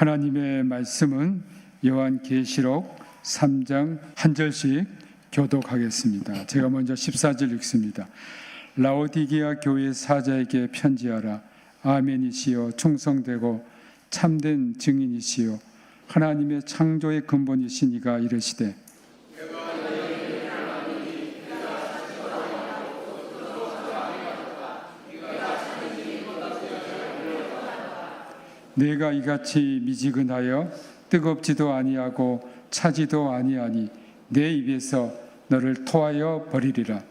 하나님의 말씀은 요한계시록 3장 한 절씩 교독하겠습니다. 제가 먼저 14절 읽습니다. 라오디게아 교회 사자에게 편지하라. 아멘이시여, 충성되고 참된 증인이시여, 하나님의 창조의 근본이신 이가 이르시되 내가 이같이 미지근하여 뜨겁지도 아니하고 차지도 아니하니 내 입에서 너를 토하여 버리리라.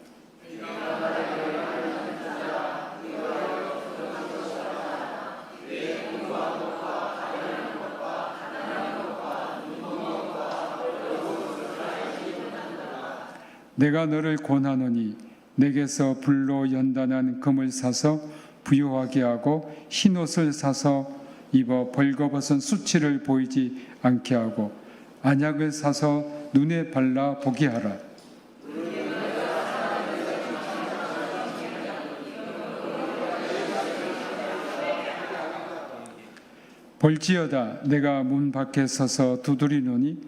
내가 너를 권하노니 내게서 불로 연단한 금을 사서 부요하게 하고 흰옷을 사서 입어 벌거벗은 수치를 보이지 않게 하고 안약을 사서 눈에 발라 보게 하라. 볼지어다, 내가 문 밖에 서서 두드리노니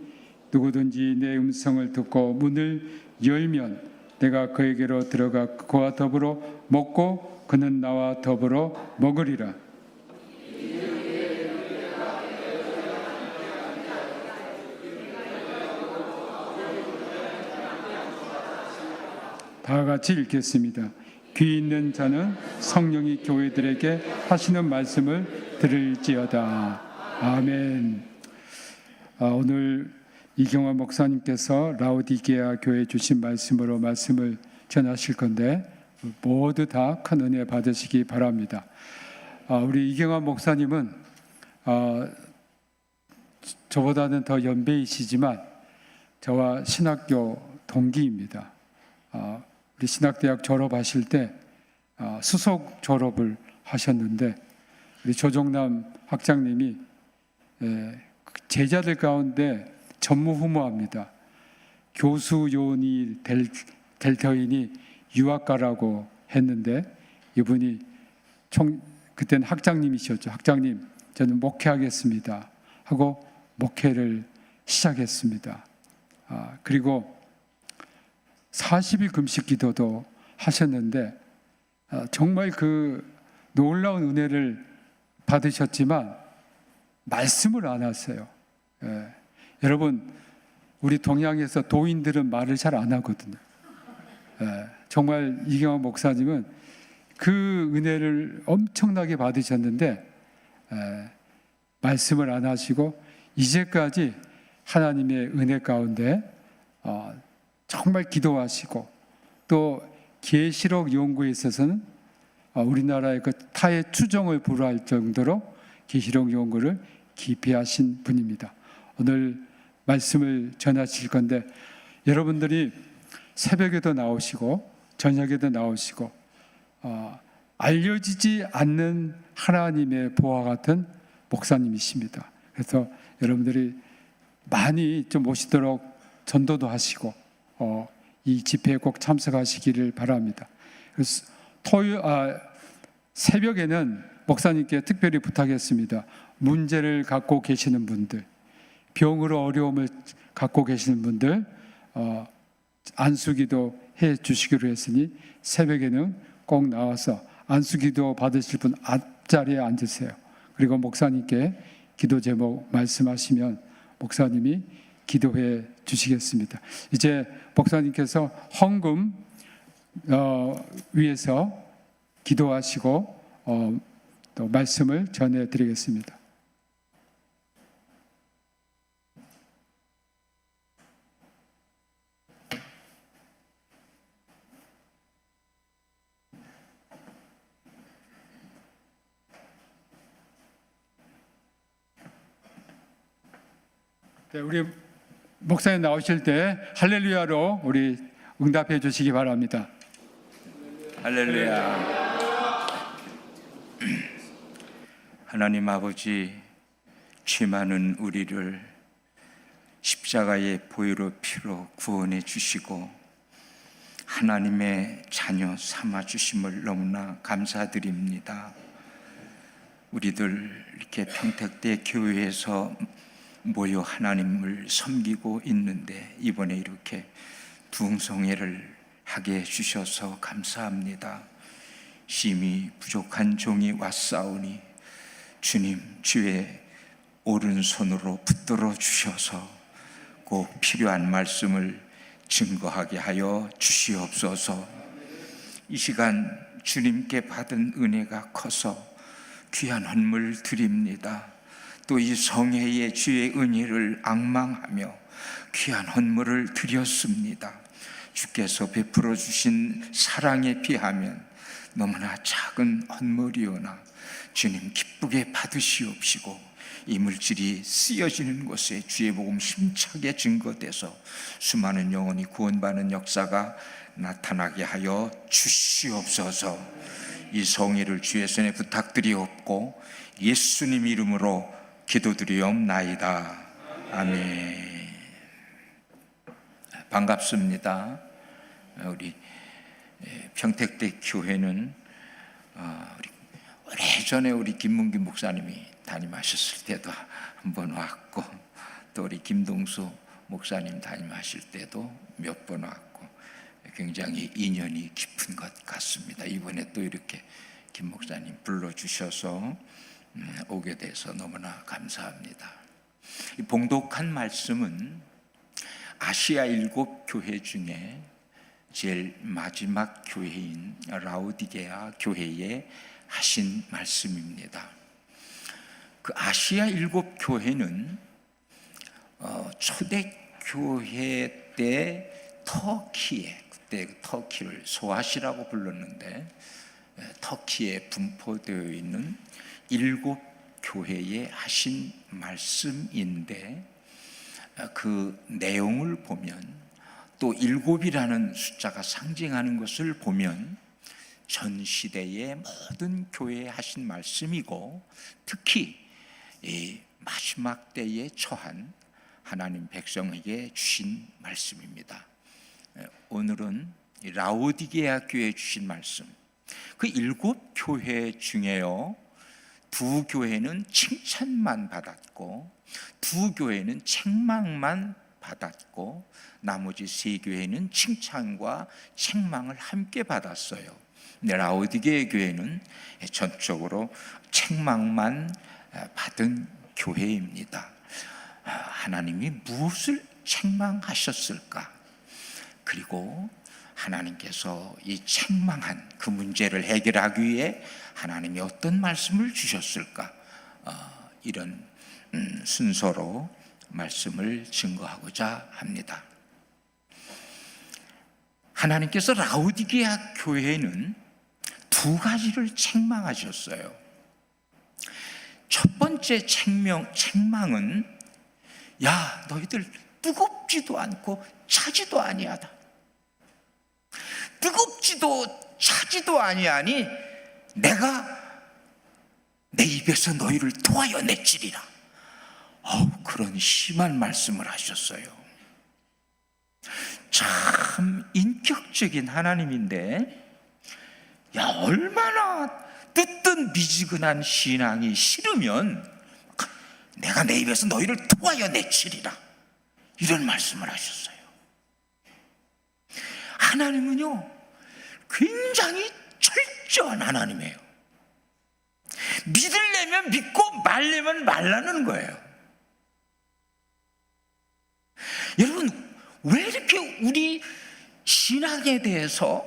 누구든지 내 음성을 듣고 문을 열면 내가 그에게로 들어가 그와 더불어 먹고 그는 나와 더불어 먹으리라. 다 같이 읽겠습니다. 귀 있는 자는 성령이 교회들에게 하시는 말씀을 들을지어다. 아멘. 오늘 이경화 목사님께서 라오디게아 교회에 주신 말씀으로 말씀을 전하실 건데 모두 다 큰 은혜 받으시기 바랍니다. 우리 이경화 목사님은 저보다는 더 연배이시지만 저와 신학교 동기입니다. 우리 신학대학 졸업하실 때 수석 졸업을 하셨는데 우리 조정남 학장님이 제자들 가운데 전무후무합니다. 교수 요원이 될 터이니 유학가라고 했는데 이분이 그때는 학장님이셨죠. 학장님, 저는 목회하겠습니다 하고 목회를 시작했습니다. 그리고 40일 금식 기도도 하셨는데 정말 그 놀라운 은혜를 받으셨지만 말씀을 안 하세요. 여러분, 우리 동양에서 도인들은 말을 잘 안 하거든요. 정말 이경화 목사님은 그 은혜를 엄청나게 받으셨는데 말씀을 안 하시고 이제까지 하나님의 은혜 가운데 정말 기도하시고 또 계시록 연구에 있어서는 우리나라의 그 타의 추종을 불허할 정도로 계시록 연구를 깊이 하신 분입니다. 오늘 말씀을 전하실 건데 여러분들이 새벽에도 나오시고 저녁에도 나오시고 알려지지 않는 하나님의 보화 같은 목사님이십니다. 그래서 여러분들이 많이 좀 오시도록 전도도 하시고 이 집회에 꼭 참석하시기를 바랍니다. 그래서 새벽에는 목사님께 특별히 부탁했습니다. 문제를 갖고 계시는 분들, 병으로 어려움을 갖고 계시는 분들 안수기도 해 주시기로 했으니 새벽에는 꼭 나와서 안수기도 받으실 분 앞자리에 앉으세요. 그리고 목사님께 기도 제목 말씀하시면 목사님이 기도해 주시겠습니다. 이제 목사님께서 헌금 위해서 기도하시고 또 말씀을 전해드리겠습니다. 네, 우리 목사님 나오실 때 할렐루야로 우리 응답해 주시기 바랍니다. 할렐루야. 하나님 아버지, 죄 많은 우리를 십자가의 보혈의 피로 구원해 주시고 하나님의 자녀 삼아 주심을 너무나 감사드립니다. 우리들 이렇게 평택대 교회에서 모여 하나님을 섬기고 있는데 이번에 이렇게 부흥성회를 하게 해주셔서 감사합니다. 심히 부족한 종이 왔사오니 주님 주의 오른손으로 붙들어 주셔서 꼭 필요한 말씀을 증거하게 하여 주시옵소서. 이 시간 주님께 받은 은혜가 커서 귀한 헌물 드립니다. 또 이 성회에 주의 은혜를 앙망하며 귀한 헌물을 드렸습니다. 주께서 베풀어 주신 사랑에 비하면 너무나 작은 헌물이오나 주님 기쁘게 받으시옵시고 이 물질이 쓰여지는 곳에 주의 복음 힘차게 증거돼서 수많은 영혼이 구원받는 역사가 나타나게 하여 주시옵소서. 이 성회를 주의 손에 부탁드리옵고 예수님 이름으로 기도드리옵나이다. 아멘. 반갑습니다. 우리 평택대 교회는 오래전에 우리 김문기 목사님이 담임하셨을 때도 한번 왔고, 또 우리 김동수 목사님 담임하실 때도 몇 번 왔고, 굉장히 인연이 깊은 것 같습니다. 이번에 또 이렇게 김 목사님 불러주셔서 오게 돼서 너무나 감사합니다. 이 봉독한 말씀은 아시아 7교회 중에 제일 마지막 교회인 라오디게아 교회에 하신 말씀입니다. 그 아시아 7교회는 초대교회 때 터키에, 그때 터키를 소아시라고 불렀는데 터키에 분포되어 있는 7교회에 하신 말씀인데, 그 내용을 보면 또 7이라는 숫자가 상징하는 것을 보면 전 시대의 모든 교회에 하신 말씀이고, 특히 이 마지막 때에 처한 하나님 백성에게 주신 말씀입니다. 오늘은 라오디게아 교회에 주신 말씀, 그 7교회 중에요 2교회는 칭찬만 받았고 2교회는 책망만 받았고 나머지 3교회는 칭찬과 책망을 함께 받았어요. 라오디게아 교회는 전적으로 책망만 받은 교회입니다. 하나님이 무엇을 책망하셨을까? 그리고 하나님께서 이 책망한 그 문제를 해결하기 위해 하나님이 어떤 말씀을 주셨을까? 이런 순서로 말씀을 증거하고자 합니다. 하나님께서 라오디게아 교회는 2가지를 책망하셨어요. 첫 번째 책망은 야, 너희들 뜨겁지도 않고 차지도 아니하다. 뜨겁지도 차지도 아니하니 내가 내 입에서 너희를 토하여 내치리라. 그런 심한 말씀을 하셨어요. 참 인격적인 하나님인데, 야, 얼마나 뜨뜻 미지근한 신앙이 싫으면 내가 내 입에서 너희를 토하여 내치리라, 이런 말씀을 하셨어요. 하나님은요 굉장히 철저한 하나님이에요. 믿으려면 믿고 말려면 말라는 거예요. 여러분, 왜 이렇게 우리 신앙에 대해서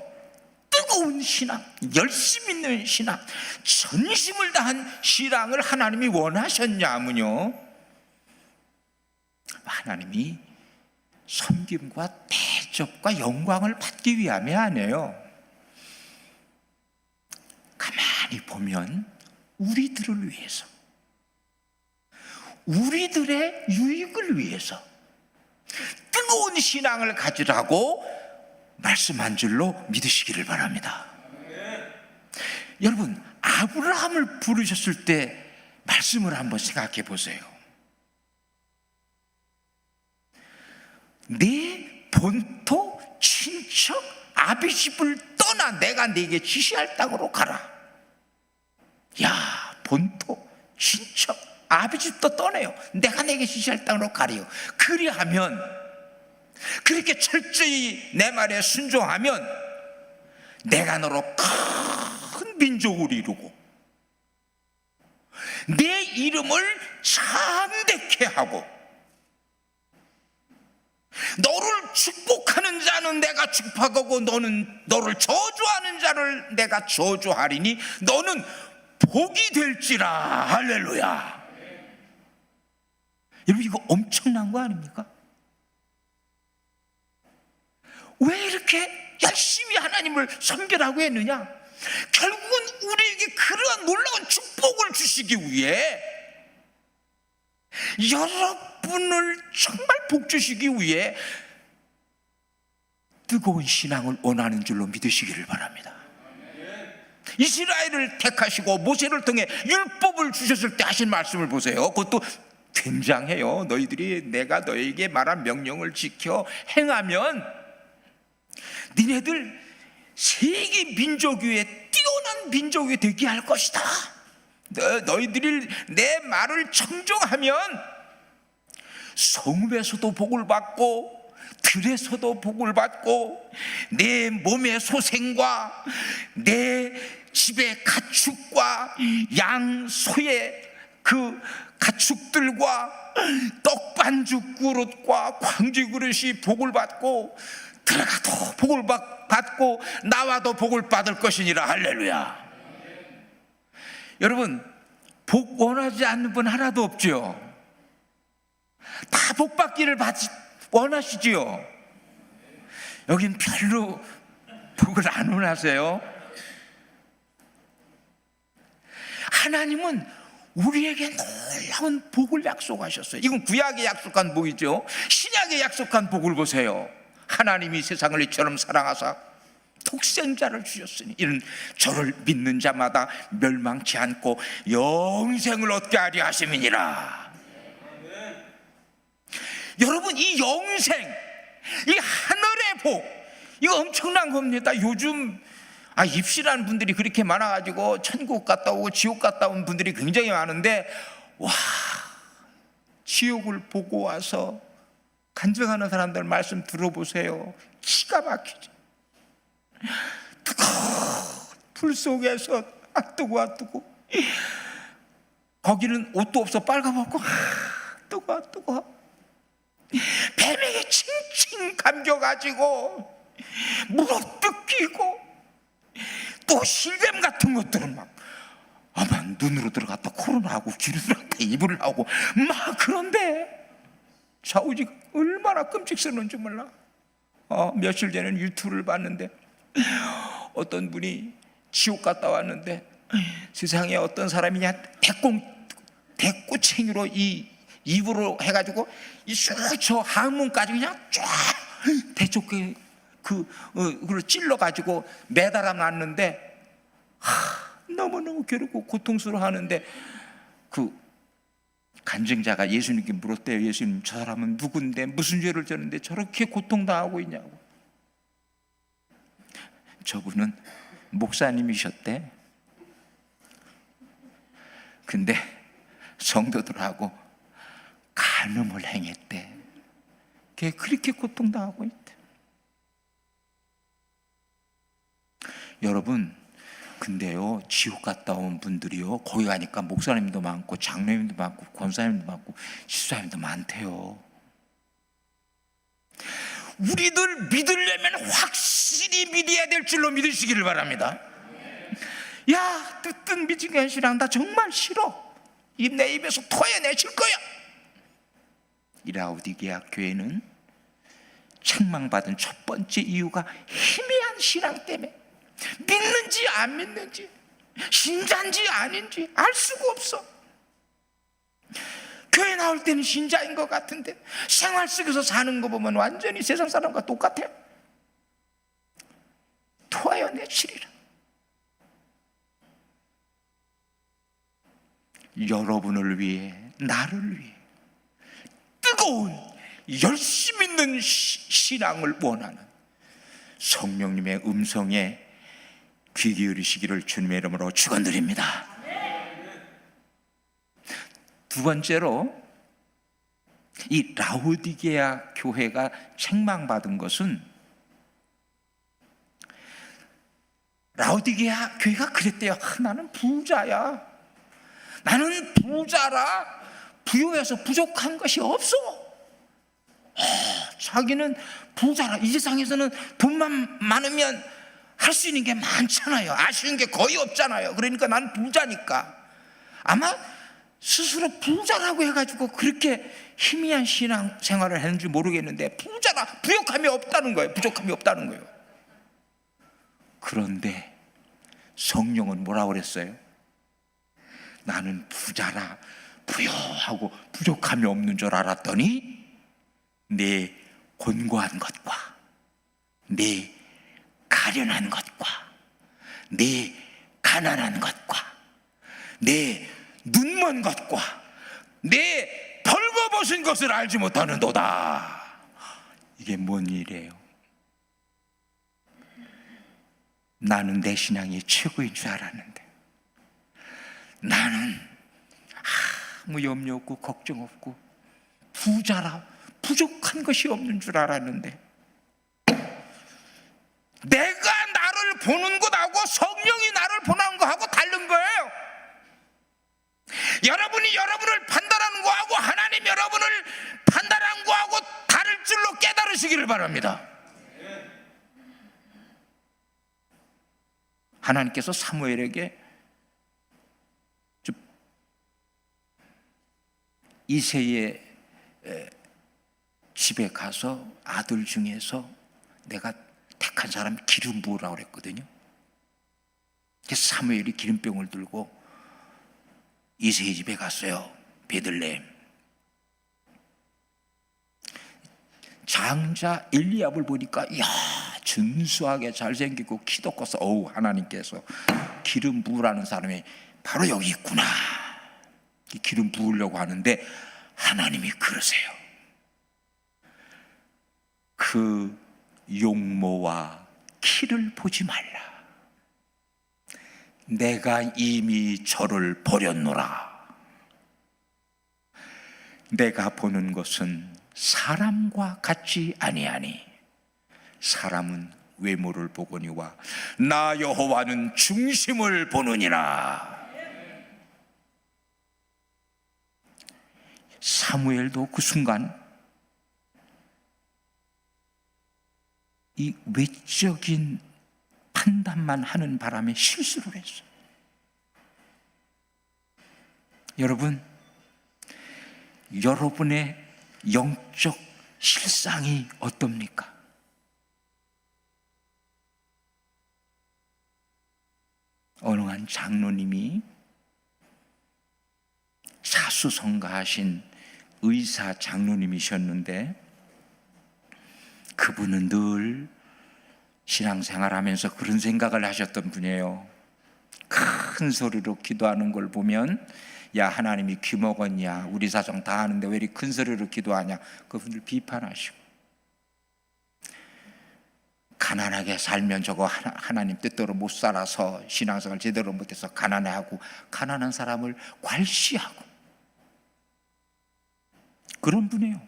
뜨거운 신앙, 열심 있는 신앙, 전심을 다한 신앙을 하나님이 원하셨냐면요, 하나님이 섬김과 대접과 영광을 받기 위함이 아니에요. 가만히 보면 우리들을 위해서, 우리들의 유익을 위해서 뜨거운 신앙을 가지라고 말씀한 줄로 믿으시기를 바랍니다. 여러분, 아브라함을 부르셨을 때 말씀을 한번 생각해 보세요. 네 본토 친척 아비집을 떠나 내가 네게 지시할 땅으로 가라. 야, 본토, 친척, 아버지도 떠내요. 내가 내게 지시할 땅으로 가리요. 그리하면, 그렇게 철저히 내 말에 순종하면 내가 너로 큰 민족을 이루고 내 이름을 참되게 하고 너를 축복하는 자는 내가 축복하고 너를 저주하는 자를 내가 저주하리니 너는 복이 될지라. 할렐루야. 여러분, 이거 엄청난 거 아닙니까? 왜 이렇게 열심히 하나님을 섬기라고 했느냐? 결국은 우리에게 그러한 놀라운 축복을 주시기 위해, 여러분을 정말 복 주시기 위해 뜨거운 신앙을 원하는 줄로 믿으시기를 바랍니다. 이스라엘을 택하시고 모세를 통해 율법을 주셨을 때 하신 말씀을 보세요. 그것도 굉장해요. 너희들이 내가 너에게 말한 명령을 지켜 행하면 니네들 세계 민족 위에 뛰어난 민족 위에 되게 할 것이다. 너희들이 내 말을 청종하면 성읍에서도 복을 받고 들에서도 복을 받고 내 몸의 소생과 내 집의 가축과 양 소의 그 가축들과 떡반죽 그릇과 광주 그릇이 복을 받고 들어가도 복을 받고 나와도 복을 받을 것이니라. 할렐루야. 여러분, 복 원하지 않는 분 하나도 없죠? 다 복 받기를 원하시지요? 여긴 별로 복을 안 원하세요? 하나님은 우리에게 놀라운 복을 약속하셨어요. 이건 구약에 약속한 복이죠. 신약에 약속한 복을 보세요. 하나님이 세상을 이처럼 사랑하사 독생자를 주셨으니 이는 저를 믿는 자마다 멸망치 않고 영생을 얻게 하려 하심이니라. 여러분, 이 영생, 이 하늘의 복, 이거 엄청난 겁니다. 요즘 입시라는 분들이 그렇게 많아가지고 천국 갔다 오고 지옥 갔다 온 분들이 굉장히 많은데, 와, 지옥을 보고 와서 간증하는 사람들 말씀 들어보세요. 기가 막히죠. 뜨거운 불 속에서 뜨거워. 거기는 옷도 없어 빨가벗고 뜨거워. 뱀에게 칭칭 감겨가지고 물어뜯기고, 또 실뱀 같은 것들은 막 눈으로 들어갔다 코로 나오고 귀로 들어갔다 입으로 나오고 막. 그런데 좌우지가 얼마나 끔찍스러운지 몰라. 며칠 전에는 유튜브를 봤는데 어떤 분이 지옥 갔다 왔는데 세상에 어떤 사람이냐, 대꼬챙이로 이 입으로 해가지고 저 항문까지 그냥 쫙 대쪽 그걸 찔러가지고 매달아 놨는데 너무너무 괴롭고 고통스러워 하는데 그 간증자가 예수님께 물었대요. 예수님, 저 사람은 누군데 무슨 죄를 졌는데 저렇게 고통당하고 있냐고. 저분은 목사님이셨대. 근데 성도들하고 간음을 행했대. 걔 그렇게 고통당하고 있대. 여러분, 근데요, 지옥 갔다 온 분들이요, 거기 가니까 목사님도 많고 장로님도 많고 권사님도 많고 집사님도 많대요. 우리들 믿으려면 확실히 믿어야 될 줄로 믿으시기를 바랍니다. 야, 뜨뜻 미지근한 신앙 나 정말 싫어. 내 입에서 토해내실 거야. 이 라오디게아 교회는 책망받은 첫 번째 이유가 희미한 신앙 때문에, 믿는지 안 믿는지, 신자인지 아닌지 알 수가 없어. 교회 나올 때는 신자인 것 같은데 생활 속에서 사는 거 보면 완전히 세상 사람과 똑같아. 토하여내치리라. 여러분을 위해, 나를 위해 뜨거운 열심 있는 신앙을 원하는 성령님의 음성에 귀 기울이시기를 주님의 이름으로 축원드립니다. 두 번째로 이 라오디게아 교회가 책망받은 것은 라오디게아 교회가 그랬대요. 나는 부자야. 나는 부자라. 부유해서 부족한 것이 없어. 자기는 부자라. 이 세상에서는 돈만 많으면 할 수 있는 게 많잖아요. 아쉬운 게 거의 없잖아요. 그러니까 나는 부자니까. 아마 스스로 부자라고 해가지고 그렇게 희미한 신앙 생활을 했는지 모르겠는데 부자라. 부족함이 없다는 거예요. 부족함이 없다는 거예요. 그런데 성령은 뭐라고 그랬어요? 나는 부자라 부유하고 부족함이 없는 줄 알았더니 내 곤고한 것과 내 가련한 것과 내 가난한 것과 내 눈먼 것과 내 벌거벗은 것을 알지 못하는도다. 이게 뭔 일이에요? 나는 내 신앙이 최고인 줄 알았는데, 나는 아무 염려 없고 걱정 없고 부자라 부족한 것이 없는 줄 알았는데, 내가 나를 보는 것하고 성령이 나를 보는 것하고 다른 거예요. 여러분이 여러분을 판단하는 것하고 하나님 여러분을 판단하는 것하고 다를 줄로 깨달으시기를 바랍니다. 하나님께서 사무엘에게 이새의 집에 가서 아들 중에서 내가 택한 사람 기름 부으라고 그랬거든요. 그래서 사무엘이 기름병을 들고 이새의 집에 갔어요. 베들레헴. 장자 엘리압을 보니까 이야 준수하게 잘생기고 키도 커서 하나님께서 기름 부으라는 사람이 바로 여기 있구나. 기름 부으려고 하는데 하나님이 그러세요. 그 용모와 키를 보지 말라. 내가 이미 저를 버렸노라. 내가 보는 것은 사람과 같지 아니하니 사람은 외모를 보거니와 나 여호와는 중심을 보느니라. 사무엘도 그 순간 이 외적인 판단만 하는 바람에 실수를 했어요. 여러분, 여러분의 영적 실상이 어떻습니까? 어느 한 장로님이 사수성가하신 의사 장로님이셨는데 그분은 늘 신앙생활하면서 그런 생각을 하셨던 분이에요. 큰 소리로 기도하는 걸 보면 야 하나님이 귀 먹었냐, 우리 사정 다 하는데 왜 이렇게 큰 소리로 기도하냐, 그분들 비판하시고, 가난하게 살면 저거 하나님 뜻대로 못 살아서 신앙생활 제대로 못해서 가난해하고 가난한 사람을 괄시하고 그런 분이에요.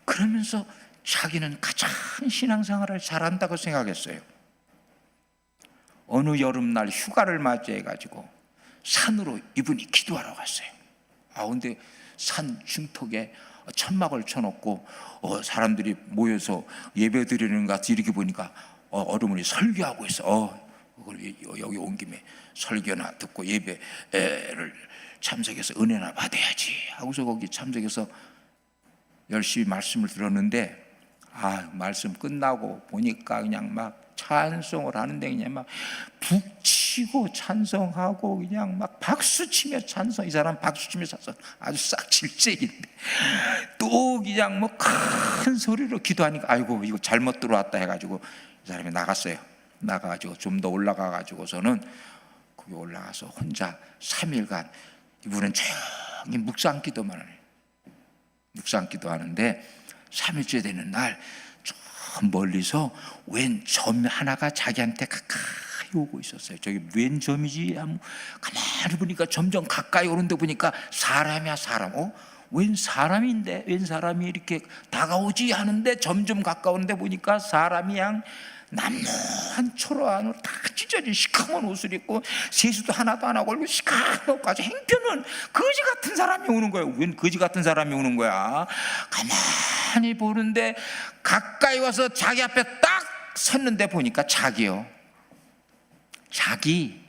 그러면서 자기는 가장 신앙생활을 잘한다고 생각했어요. 어느 여름날 휴가를 맞이해가지고 산으로 이분이 기도하러 갔어요. 근데 산 중턱에 천막을 쳐놓고 사람들이 모여서 예배 드리는 것 같이 이렇게 보니까 어르머니 설교하고 있어. 여기 온 김에 설교나 듣고 예배를 참석해서 은혜나 받아야지 하고서 거기 참석해서 열심히 말씀을 들었는데 말씀 끝나고 보니까 그냥 막 찬송을 하는데 그냥 막 북치고 찬송하고 그냥 막 박수치며 찬송. 이 사람 박수치며 찬송 아주 싹 질색인데 또 그냥 뭐 큰 소리로 기도하니까 아이고 이거 잘못 들어왔다 해가지고 이 사람이 나갔어요. 나가가지고 좀 더 올라가가지고서는 거기 올라가서 혼자 3일간 이분은 조용히 묵상기도만 해요. 묵상기도 하는데 3일째 되는 날 저 멀리서 웬 점 하나가 자기한테 가까이 오고 있었어요. 저기 웬 점이지? 가만히 보니까 점점 가까이 오는데 보니까 사람이야, 사람. 웬 사람인데? 웬 사람이 이렇게 다가오지 하는데 점점 가까운데 보니까 사람이 양 남노한 초라한 다 찢어진 시커먼 옷을 입고 세수도 하나도 안 하고 얼굴 시커멓고 아주 행편은 거지 같은 사람이 오는 거예요. 웬 거지 같은 사람이 오는 거야? 가만히 보는데 가까이 와서 자기 앞에 딱 섰는데 보니까 자기요. 자기.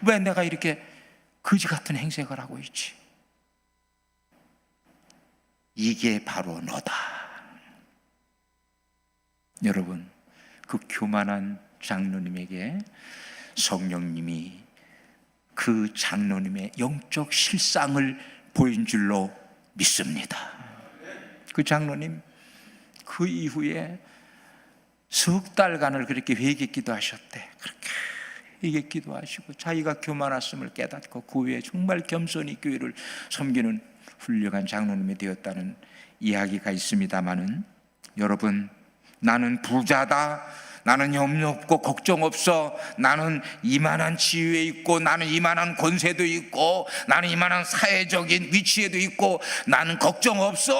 왜 내가 이렇게 거지 같은 행색을 하고 있지? 이게 바로 너다. 여러분, 그 교만한 장로님에게 성령님이 그 장로님의 영적 실상을 보인 줄로 믿습니다. 그 장로님 그 이후에 석 달간을 그렇게 회개 기도하셨대. 그렇게 회개 기도하시고 자기가 교만했음을 깨닫고 그 후에 정말 겸손히 교회를 섬기는 훌륭한 장로님이 되었다는 이야기가 있습니다마는, 여러분, 나는 부자다, 나는 염려 없고 걱정 없어, 나는 이만한 지위에 있고, 나는 이만한 권세도 있고, 나는 이만한 사회적인 위치에도 있고, 나는 걱정 없어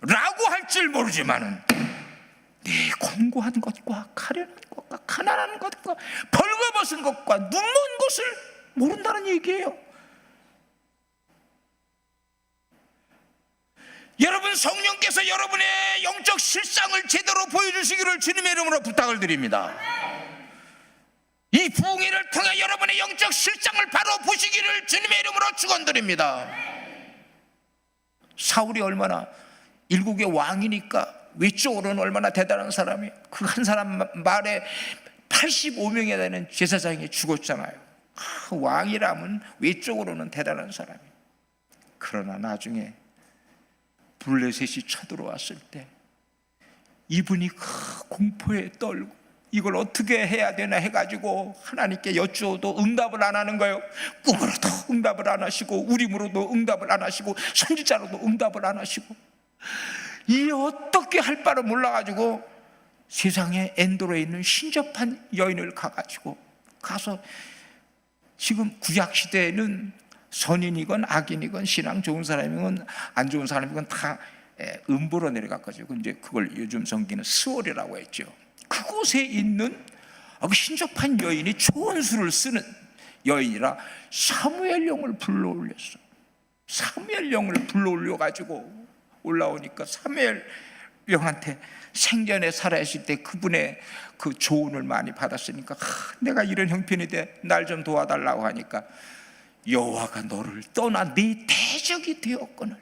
라고 할 줄 모르지만은 네 공고한 것과 가련한 것과 가난한 것과 벌거벗은 것과 눈먼 것을 모른다는 얘기예요. 여러분, 성령께서 여러분의 영적 실상을 제대로 보여주시기를 주님의 이름으로 부탁을 드립니다. 이 부흥회를 통해 여러분의 영적 실상을 바로 보시기를 주님의 이름으로 축원드립니다. 사울이 얼마나 일국의 왕이니까 외적으로는 얼마나 대단한 사람이, 그 한 사람 말에 85명에 되는 제사장이 죽었잖아요. 왕이라면 외적으로는 대단한 사람이. 그러나 나중에 블레셋이 쳐들어왔을 때 이분이 공포에 떨고 이걸 어떻게 해야 되나 해가지고 하나님께 여쭈어도 응답을 안 하는 거예요. 꿈으로도 응답을 안 하시고 우림으로도 응답을 안 하시고 선지자로도 응답을 안 하시고, 이 어떻게 할 바를 몰라가지고 세상에 엔도로에 있는 신접한 여인을 가서, 지금 구약시대에는 선인이건 악인이건 신앙 좋은 사람이건 안 좋은 사람이건 다 음보로 내려갔거든요. 이제 그걸 요즘 성기는 스월이라고 했죠. 그곳에 있는 신접한 여인이 좋은 수를 쓰는 여인이라 사무엘 영을 불러올렸어. 사무엘 영을 불러올려가지고 올라오니까 사무엘 영한테 생전에 살아있을 때 그분의 그 조언을 많이 받았으니까 내가 이런 형편이 돼 날 좀 도와달라고 하니까 여호와가 너를 떠나 네 대적이 되었거늘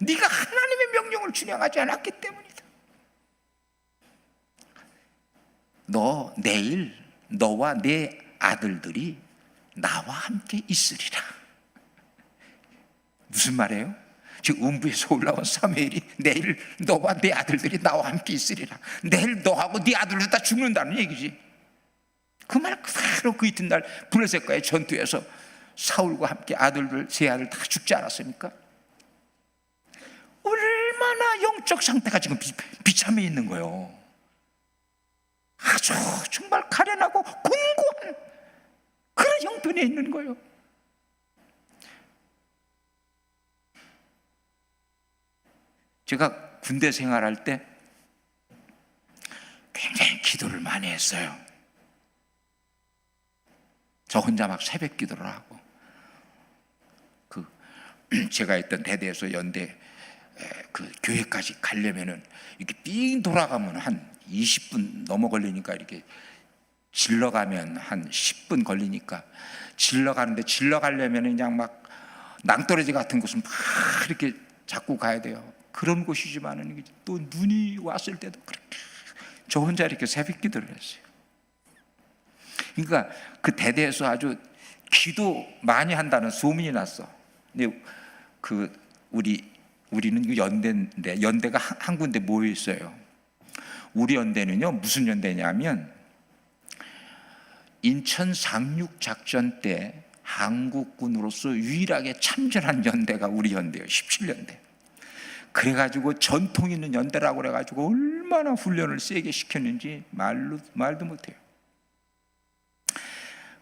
네가 하나님의 명령을 준행하지 않았기 때문이다. 너 내일 너와 네 아들들이 나와 함께 있으리라. 무슨 말이에요? 지금 음부에서 올라온 사무엘이 내일 너와 네 아들들이 나와 함께 있으리라. 내일 너하고 네 아들들 다 죽는다는 얘기지. 그 말 그대로 그 이튿날 블레셋과의 전투에서 사울과 함께 아들들 세 아들 다 죽지 않았습니까? 얼마나 영적 상태가 지금 비참해 있는 거예요. 아주 정말 가련하고 공고한 그런 형편에 있는 거예요. 제가 군대 생활할 때 굉장히 기도를 많이 했어요. 저 혼자 막 새벽 기도를 하고, 제가 있던 대대에서 연대 그 교회까지 가려면은 이렇게 삥 돌아가면 한 20분 넘어 걸리니까, 이렇게 질러가면 한 10분 걸리니까 질러가려면 그냥 막 낭떠러지 같은 곳은 막 이렇게 잡고 가야 돼요. 그런 곳이지만은 또 눈이 왔을 때도 그렇게 저 혼자 이렇게 새벽 기도를 했어요. 그러니까 그 대대에서 아주 기도 많이 한다는 소문이 났어. 근데 우리는 연대인데, 연대가 한 군데 모여 있어요. 우리 연대는요 무슨 연대냐면, 인천 상륙 작전 때 한국군으로서 유일하게 참전한 연대가 우리 연대예요. 17연대. 그래가지고 전통 있는 연대라고 그래가지고 얼마나 얼마나 훈련을 세게 시켰는지 말도 못해요.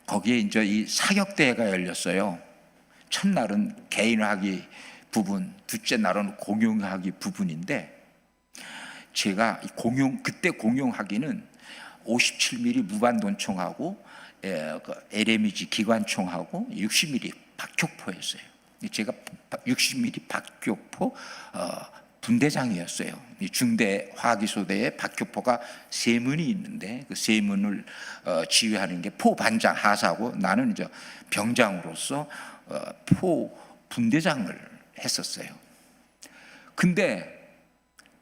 거기에 이제 이 사격대회가 열렸어요. 첫날은 개인화기 부분, 둘째 날은 공용화기 부분인데, 제가 그때 공용화기는 57mm 무반동총하고 LMG 기관총하고 60mm 박격포였어요. 제가 60mm 박격포 분대장이었어요. 중대 화기소대에 박격포가 3문이 있는데 그 3문을 지휘하는 게 포반장 하사고, 나는 이제 병장으로서 포 분대장을 했었어요. 근데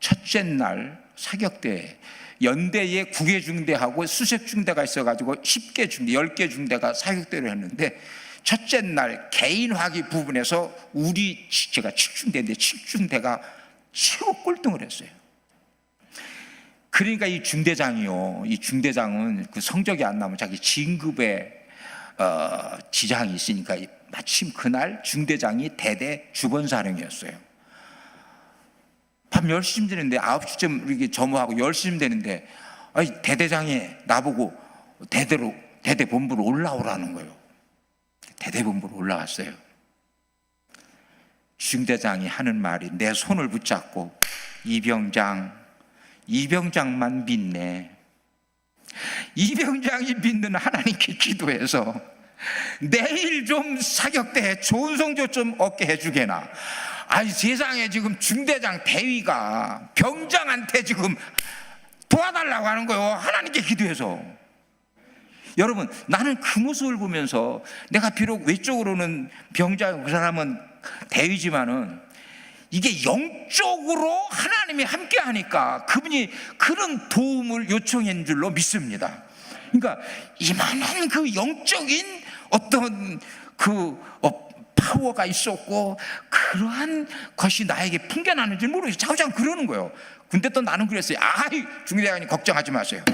첫째 날 사격대 연대에 9개 중대하고 수색 중대가 있어가지고 10개 중대, 10개 중대가 사격대를 했는데, 첫째 날 개인 화기 부분에서 제가 7중대인데 7중대가 최고 꼴등을 했어요. 그러니까 이 중대장은 그 성적이 안 나면 자기 진급에 지장이 있으니까 마침 그날 중대장이 대대 주번사령이었어요. 밤 10시쯤 되는데 9시쯤 이렇게 점호하고 10시쯤 되는데 대대장이 나보고 대대 본부로 올라오라는 거예요. 대대 본부로 올라왔어요. 중대장이 하는 말이, 내 손을 붙잡고 이병장만 믿네. 이병장이 믿는 하나님께 기도해서 내일 좀 사격대에 좋은 성적 좀 얻게 해주게나. 세상에 지금 중대장 대위가 병장한테 지금 도와달라고 하는 거예요. 하나님께 기도해서. 여러분, 나는 그 모습을 보면서, 내가 비록 외적으로는 병장, 그 사람은 대위지만은 이게 영적으로 하나님이 함께 하니까 그분이 그런 도움을 요청한 줄로 믿습니다. 그러니까 이만한 그 영적인 어떤 파워가 있었고, 그러한 것이 나에게 풍겨나는지 모르겠어요. 자꾸자꾸 그러는 거예요. 근데 또 나는 그랬어요. 중대장님 걱정하지 마세요.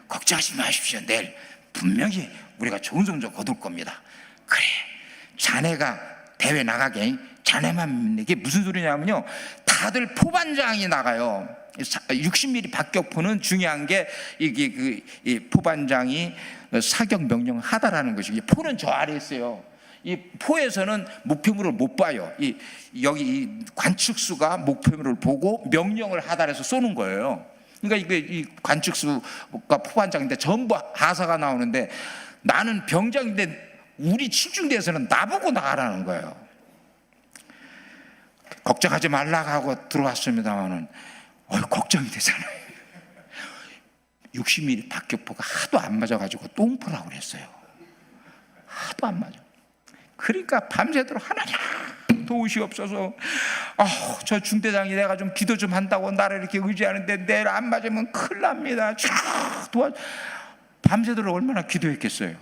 걱정하지 마십시오. 내일 분명히 우리가 좋은 성적 거둘 겁니다. 그래, 자네가 대회 나가게, 자네만. 이게 무슨 소리냐면요, 다들 포반장이 나가요. 60mm 박격포는 중요한 게, 이게 이 포반장이 사격 명령을 하다라는 것이, 포는 저 아래에 있어요. 이 포에서는 목표물을 못 봐요. 여기 이 관측수가 목표물을 보고 명령을 하달해서 쏘는 거예요. 그러니까 이 관측수가 포반장인데 전부 하사가 나오는데, 나는 병장인데 우리 7중대에서는 나보고 나가라는 거예요. 걱정하지 말라고 하고 들어왔습니다만은 걱정이 되잖아요. 60mm 박격포가 하도 안 맞아가지고 똥포라고 그랬어요. 하도 안 맞아. 그러니까 밤새도록 하나님 도우시옵소서. 저 중대장이 내가 좀 기도 좀 한다고 나를 이렇게 의지하는데 내일 안 맞으면 큰일 납니다. 밤새도록 얼마나 기도했겠어요.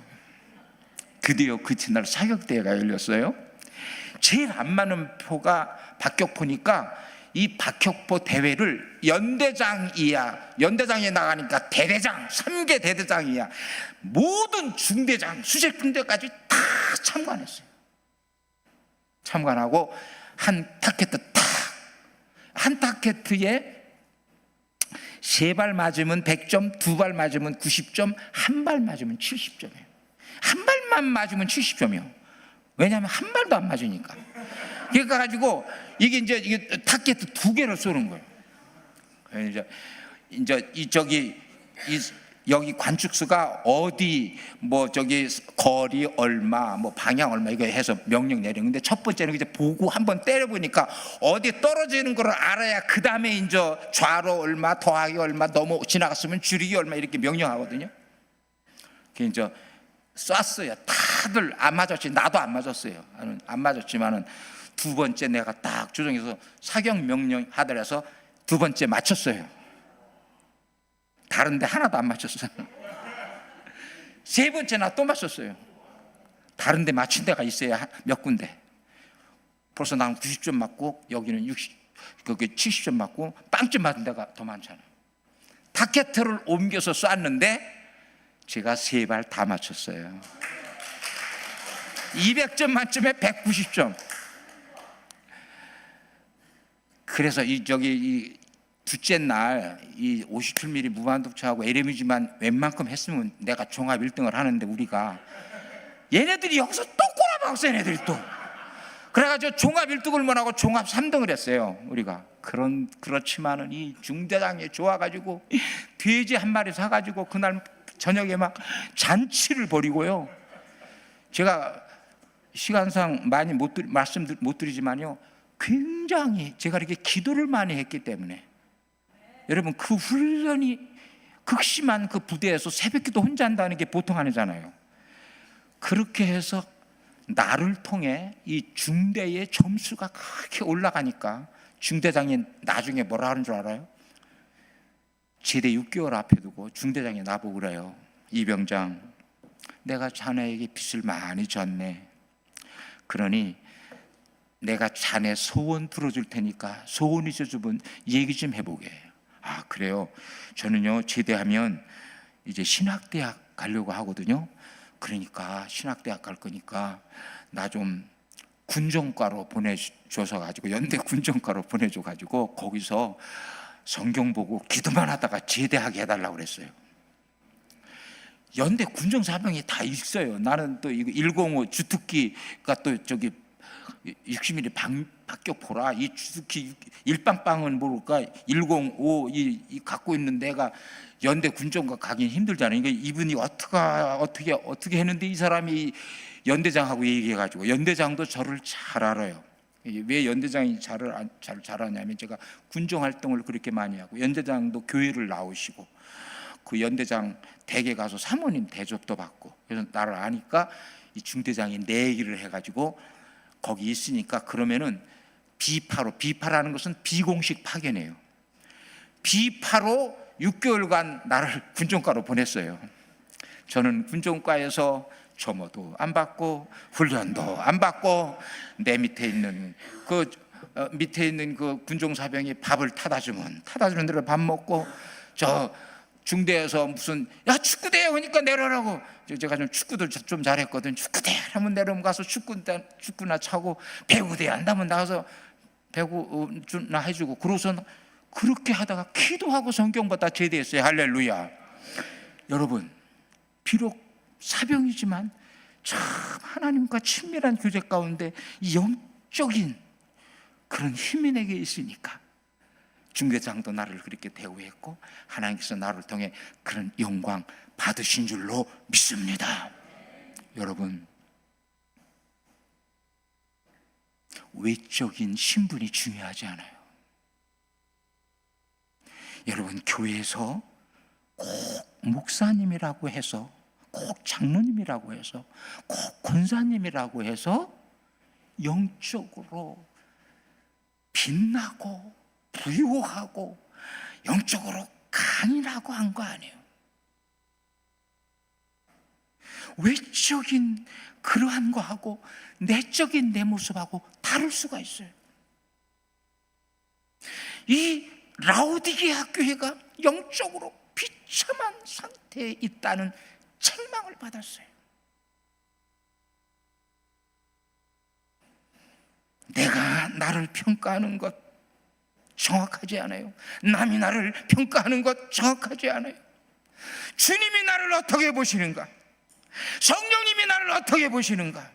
드디어 그 첫날 사격대회가 열렸어요. 제일 안 맞는 포가 박격포니까 이 박격포 대회를 연대장에 나가니까 대대장, 3개 대대장이야. 모든 중대장, 수색 중대까지 다 참관했어요. 참관하고 한 타켓에 3발 맞으면 100점, 2발 맞으면 90점, 1발 맞으면 70점이에요. 한 발만 맞으면 70점이요. 왜냐하면 한 발도 안 맞으니까. 그러니까 가지고 이게 타켓 2개를 쏘는 거예요. 여기 관측수가 어디 거리 얼마, 방향 얼마, 이거 해서 명령 내리는데, 첫 번째는 이제 보고 한번 때려보니까 어디 떨어지는 걸 알아야 그 다음에 이제 좌로 얼마, 더하기 얼마, 넘어 지나갔으면 줄이기 얼마, 이렇게 명령하거든요. 이제 쐈어요. 다들 안 맞았지. 나도 안 맞았어요. 안 맞았지만은 두 번째 내가 딱 조정해서 사격 명령 하더라서 두 번째 맞췄어요. 다른데 하나도 안 맞췄어요. 세 번째 나 또 맞췄어요. 다른데 맞춘 데가 있어야 몇 군데. 벌써 나는 90점 맞고 여기는 70점 맞고 빵점 맞은 데가 더 많잖아요. 타켓을 옮겨서 쐈는데 제가 3발 다 맞췄어요. 200점 만점에 190점. 그래서 이 둘째 날 이 57mm 무한독차하고 LM이지만 웬만큼 했으면 내가 종합 1등을 하는데 우리가 얘네들이 여기서 또 꼬라박았어. 얘네들이 또 그래가지고 종합 1등을 못하고 종합 3등을 했어요. 우리가 그렇지만은 이 중대장이 좋아가지고 돼지 한 마리 사가지고 그날 저녁에 막 잔치를 벌이고요. 제가 시간상 많이 말씀 못 드리지만요, 굉장히 제가 이렇게 기도를 많이 했기 때문에, 여러분 그 훈련이 극심한 그 부대에서 새벽기도 혼자 한다는 게 보통 아니잖아요. 그렇게 해서 나를 통해 이 중대의 점수가 그렇게 올라가니까 중대장이 나중에 뭐라 하는 줄 알아요? 제대 6개월 앞에 두고 중대장이 나보고 그래요. 이병장, 내가 자네에게 빚을 많이 졌네. 그러니 내가 자네 소원 들어줄 테니까 소원 있어주면 얘기 좀 해보게. 아, 그래요? 저는요 제대하면 이제 신학대학 가려고 하거든요. 그러니까 신학대학 갈 거니까 나 좀 군정과로 보내줘서 가지고, 연대 군정과로 보내줘 가지고 거기서 성경 보고 기도만 하다가 제대하게 해달라고 그랬어요. 연대 군정사병이 다 있어요. 나는 또 이거 105 주특기가 또 저기 60mm 박격포라, 이 주특기 일빵빵은 모를까 105 이 갖고 있는 내가 연대 군정과 가긴 힘들잖아요. 그러니까 이분이 어떻게 했는데 이 사람이 연대장하고 얘기해가지고, 연대장도 저를 잘 알아요. 왜 연대장이 잘 아냐면 제가 군정 활동을 그렇게 많이 하고, 연대장도 교회를 나오시고, 그 연대장 댁에 가서 사모님 대접도 받고, 그래서 나를 아니까 이 중대장이 내 얘기를 해가지고 거기 있으니까, 그러면은 비파라는 것은 비공식 파견이에요. 비파로 6개월간 나를 군정과로 보냈어요. 저는 군정과에서 점호도 안 받고 훈련도 안 받고, 내 밑에 있는 그 군종사병이 밥을 타다 주는 대로 밥 먹고, 저 중대에서 무슨 야 축구대회 오니까 내려라고, 제가 좀 축구도 좀 잘했거든. 축구대회 하면 내려오면 가서 축구나 차고, 배구대회 한다면 나가서 배구나 해주고, 그러고서 그렇게 하다가 기도하고 성경 받다 제대했어요. 할렐루야. 여러분, 비록 사병이지만 참 하나님과 친밀한 교제 가운데 영적인 그런 힘이 내게 있으니까 중대장도 나를 그렇게 대우했고, 하나님께서 나를 통해 그런 영광 받으신 줄로 믿습니다. 여러분, 외적인 신분이 중요하지 않아요. 여러분, 교회에서 꼭 목사님이라고 해서, 꼭 장로님이라고 해서, 꼭 권사님이라고 해서 영적으로 빛나고 부유하고 영적으로 강인하고 한 거 아니에요. 외적인 그러한 거하고 내적인 내 모습하고 다를 수가 있어요. 이 라오디게아 교회가 영적으로 비참한 상태에 있다는 책망을 받았어요. 내가 나를 평가하는 것 정확하지 않아요. 남이 나를 평가하는 것 정확하지 않아요. 주님이 나를 어떻게 보시는가? 성령님이 나를 어떻게 보시는가?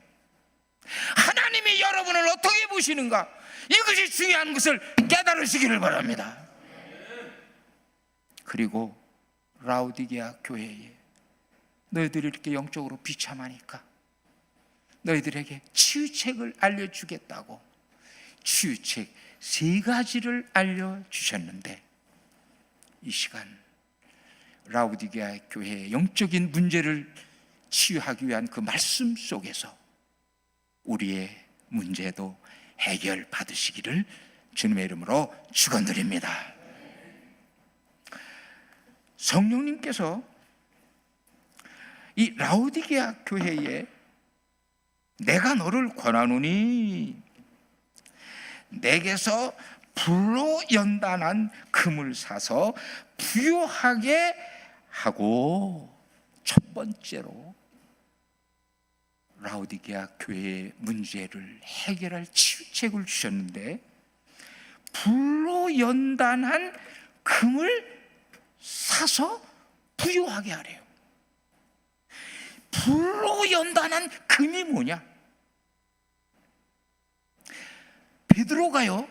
하나님이 여러분을 어떻게 보시는가? 이것이 중요한 것을 깨달으시기를 바랍니다. 그리고 라오디게아 교회에 너희들이 이렇게 영적으로 비참하니까 너희들에게 치유책을 알려주겠다고 치유책 3가지를 알려주셨는데, 이 시간 라오디게아 교회의 영적인 문제를 치유하기 위한 그 말씀 속에서 우리의 문제도 해결 받으시기를 주님의 이름으로 축원드립니다. 성령님께서 이 라오디게아 교회에 내가 너를 권하노니 내게서 불로 연단한 금을 사서 부요하게 하고, 첫 번째로 라오디게아 교회의 문제를 해결할 치유책을 주셨는데, 불로 연단한 금을 사서 부유하게 하래요. 불로 연단한 금이 뭐냐? 베드로가요,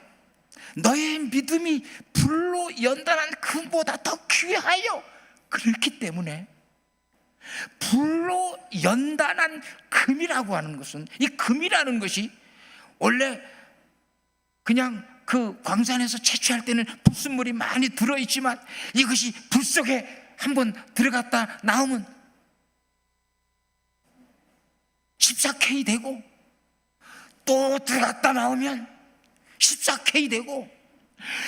너의 믿음이 불로 연단한 금보다 더 귀하여, 그렇기 때문에 불로 연단한 금이라고 하는 것은, 이 금이라는 것이 원래 그냥 그 광산에서 채취할 때는 불순물이 많이 들어있지만, 이것이 불 속에 한번 들어갔다 나오면 14K 되고, 또 들어갔다 나오면 14K 되고,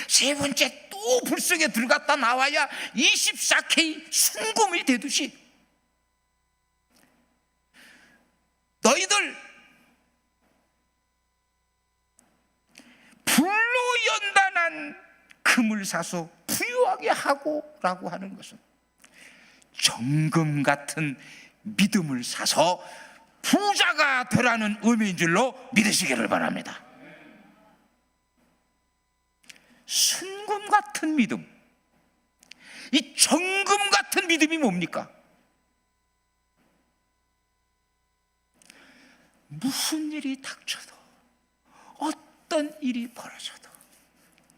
세 번째 또 불 속에 들어갔다 나와야 24K 순금이 되듯이, 너희들 불로 연단한 금을 사서 부유하게 하고 라고 하는 것은 정금 같은 믿음을 사서 부자가 되라는 의미인 줄로 믿으시기를 바랍니다. 순금 같은 믿음, 이 정금 같은 믿음이 뭡니까? 무슨 일이 닥쳐도, 어떤 일이 벌어져도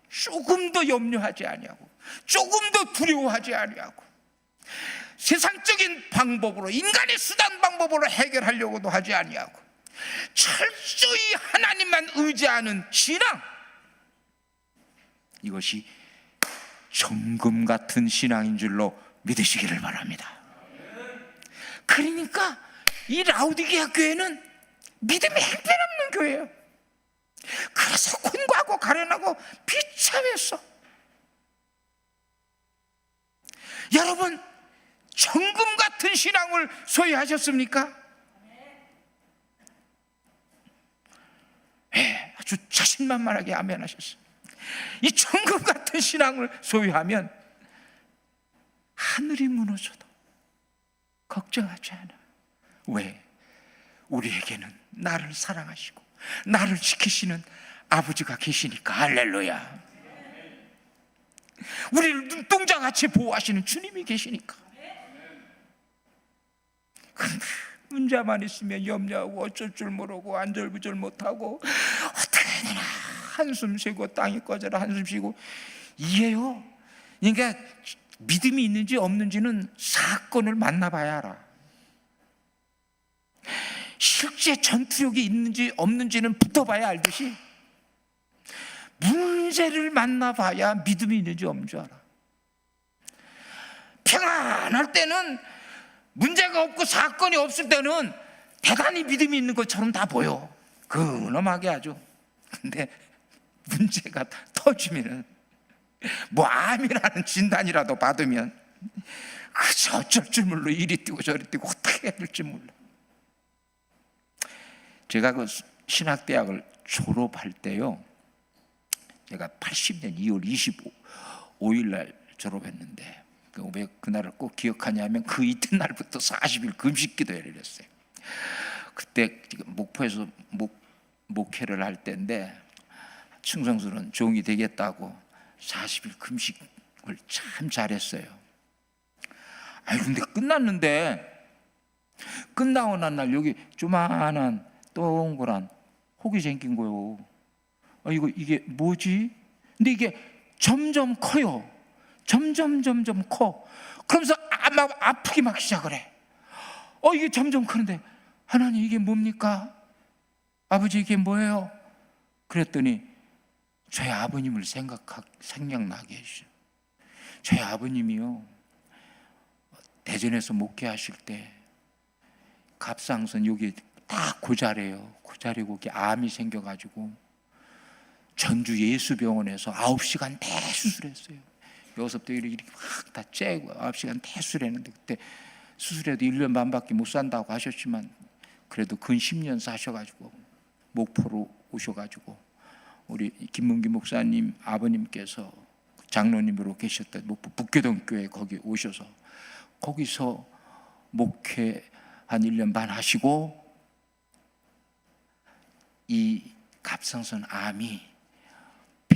조금도 염려하지 아니하고, 조금도 두려워하지 아니하고, 세상적인 방법으로, 인간의 수단 방법으로 해결하려고도 하지 아니하고, 철저히 하나님만 의지하는 신앙, 이것이 정금 같은 신앙인 줄로 믿으시기를 바랍니다. 그러니까 이 라우디게아 교회는 믿음이 형편없는 교회예요. 그래서 곤고하고 가련하고 비참했어. 여러분, 정금 같은 신앙을 소유하셨습니까? 네, 아주 자신만만하게 아멘하셨어요. 이 정금 같은 신앙을 소유하면 하늘이 무너져도 걱정하지 않아. 왜? 우리에게는 나를 사랑하시고 나를 지키시는 아버지가 계시니까. 할렐루야. 우리를 눈동자같이 보호하시는 주님이 계시니까. 근데 문제만 있으면 염려하고 어쩔 줄 모르고 안절부절 못하고, 어떻게 해야 되나, 한숨 쉬고 땅이 꺼져라 한숨 쉬고. 이게요, 그러니까 믿음이 있는지 없는지는 사건을 만나봐야 알아. 실제 전투력이 있는지 없는지는 붙어봐야 알듯이, 문제를 만나봐야 믿음이 있는지 없는 줄 알아. 평안할 때는, 문제가 없고 사건이 없을 때는 대단히 믿음이 있는 것처럼 다 보여, 근엄하게 아주. 근데 문제가 터지면은, 뭐 암이라는 진단이라도 받으면 그저 어쩔 줄 몰라. 이리 뛰고 저리 뛰고 어떻게 해야 될지 몰라. 제가 그 신학대학을 졸업할 때요, 제가 80년 2월 25일 날 졸업했는데, 왜 그날을 꼭 기억하냐면 그 이튿날부터 40일 금식 기도회를 했어요. 그때 목포에서 목회를 할 때인데, 충성스러운 종이 되겠다고 40일 금식을 참 잘했어요. 아니 근데 끝나고 난 날 여기 조만한 동그란 혹이 생긴 거요. 이게 뭐지? 근데 이게 점점 커요. 점점 커. 그러면서 막 아프기 막 시작을 해. 이게 점점 크는데, 하나님 이게 뭡니까? 아버지 이게 뭐예요? 그랬더니 저희 아버님을 생각나게 해주셔. 저희 아버님이요, 대전에서 목회하실 때 갑상선 여기 다 고자래요. 고자리고 이렇게 암이 생겨가지고 전주 예수병원에서 9시간 대수술했어요. 여기서부터 이렇게 막 다 째고 9시간 대수술했는데, 그때 수술해도 1년 반밖에 못 산다고 하셨지만 그래도 근 10년 사셔가지고 목포로 오셔가지고 우리 김문기 목사님 아버님께서 장로님으로 계셨던 목포 북교동 교회 거기 오셔서 거기서 목회 한 1년 반 하시고, 이 갑상선 암이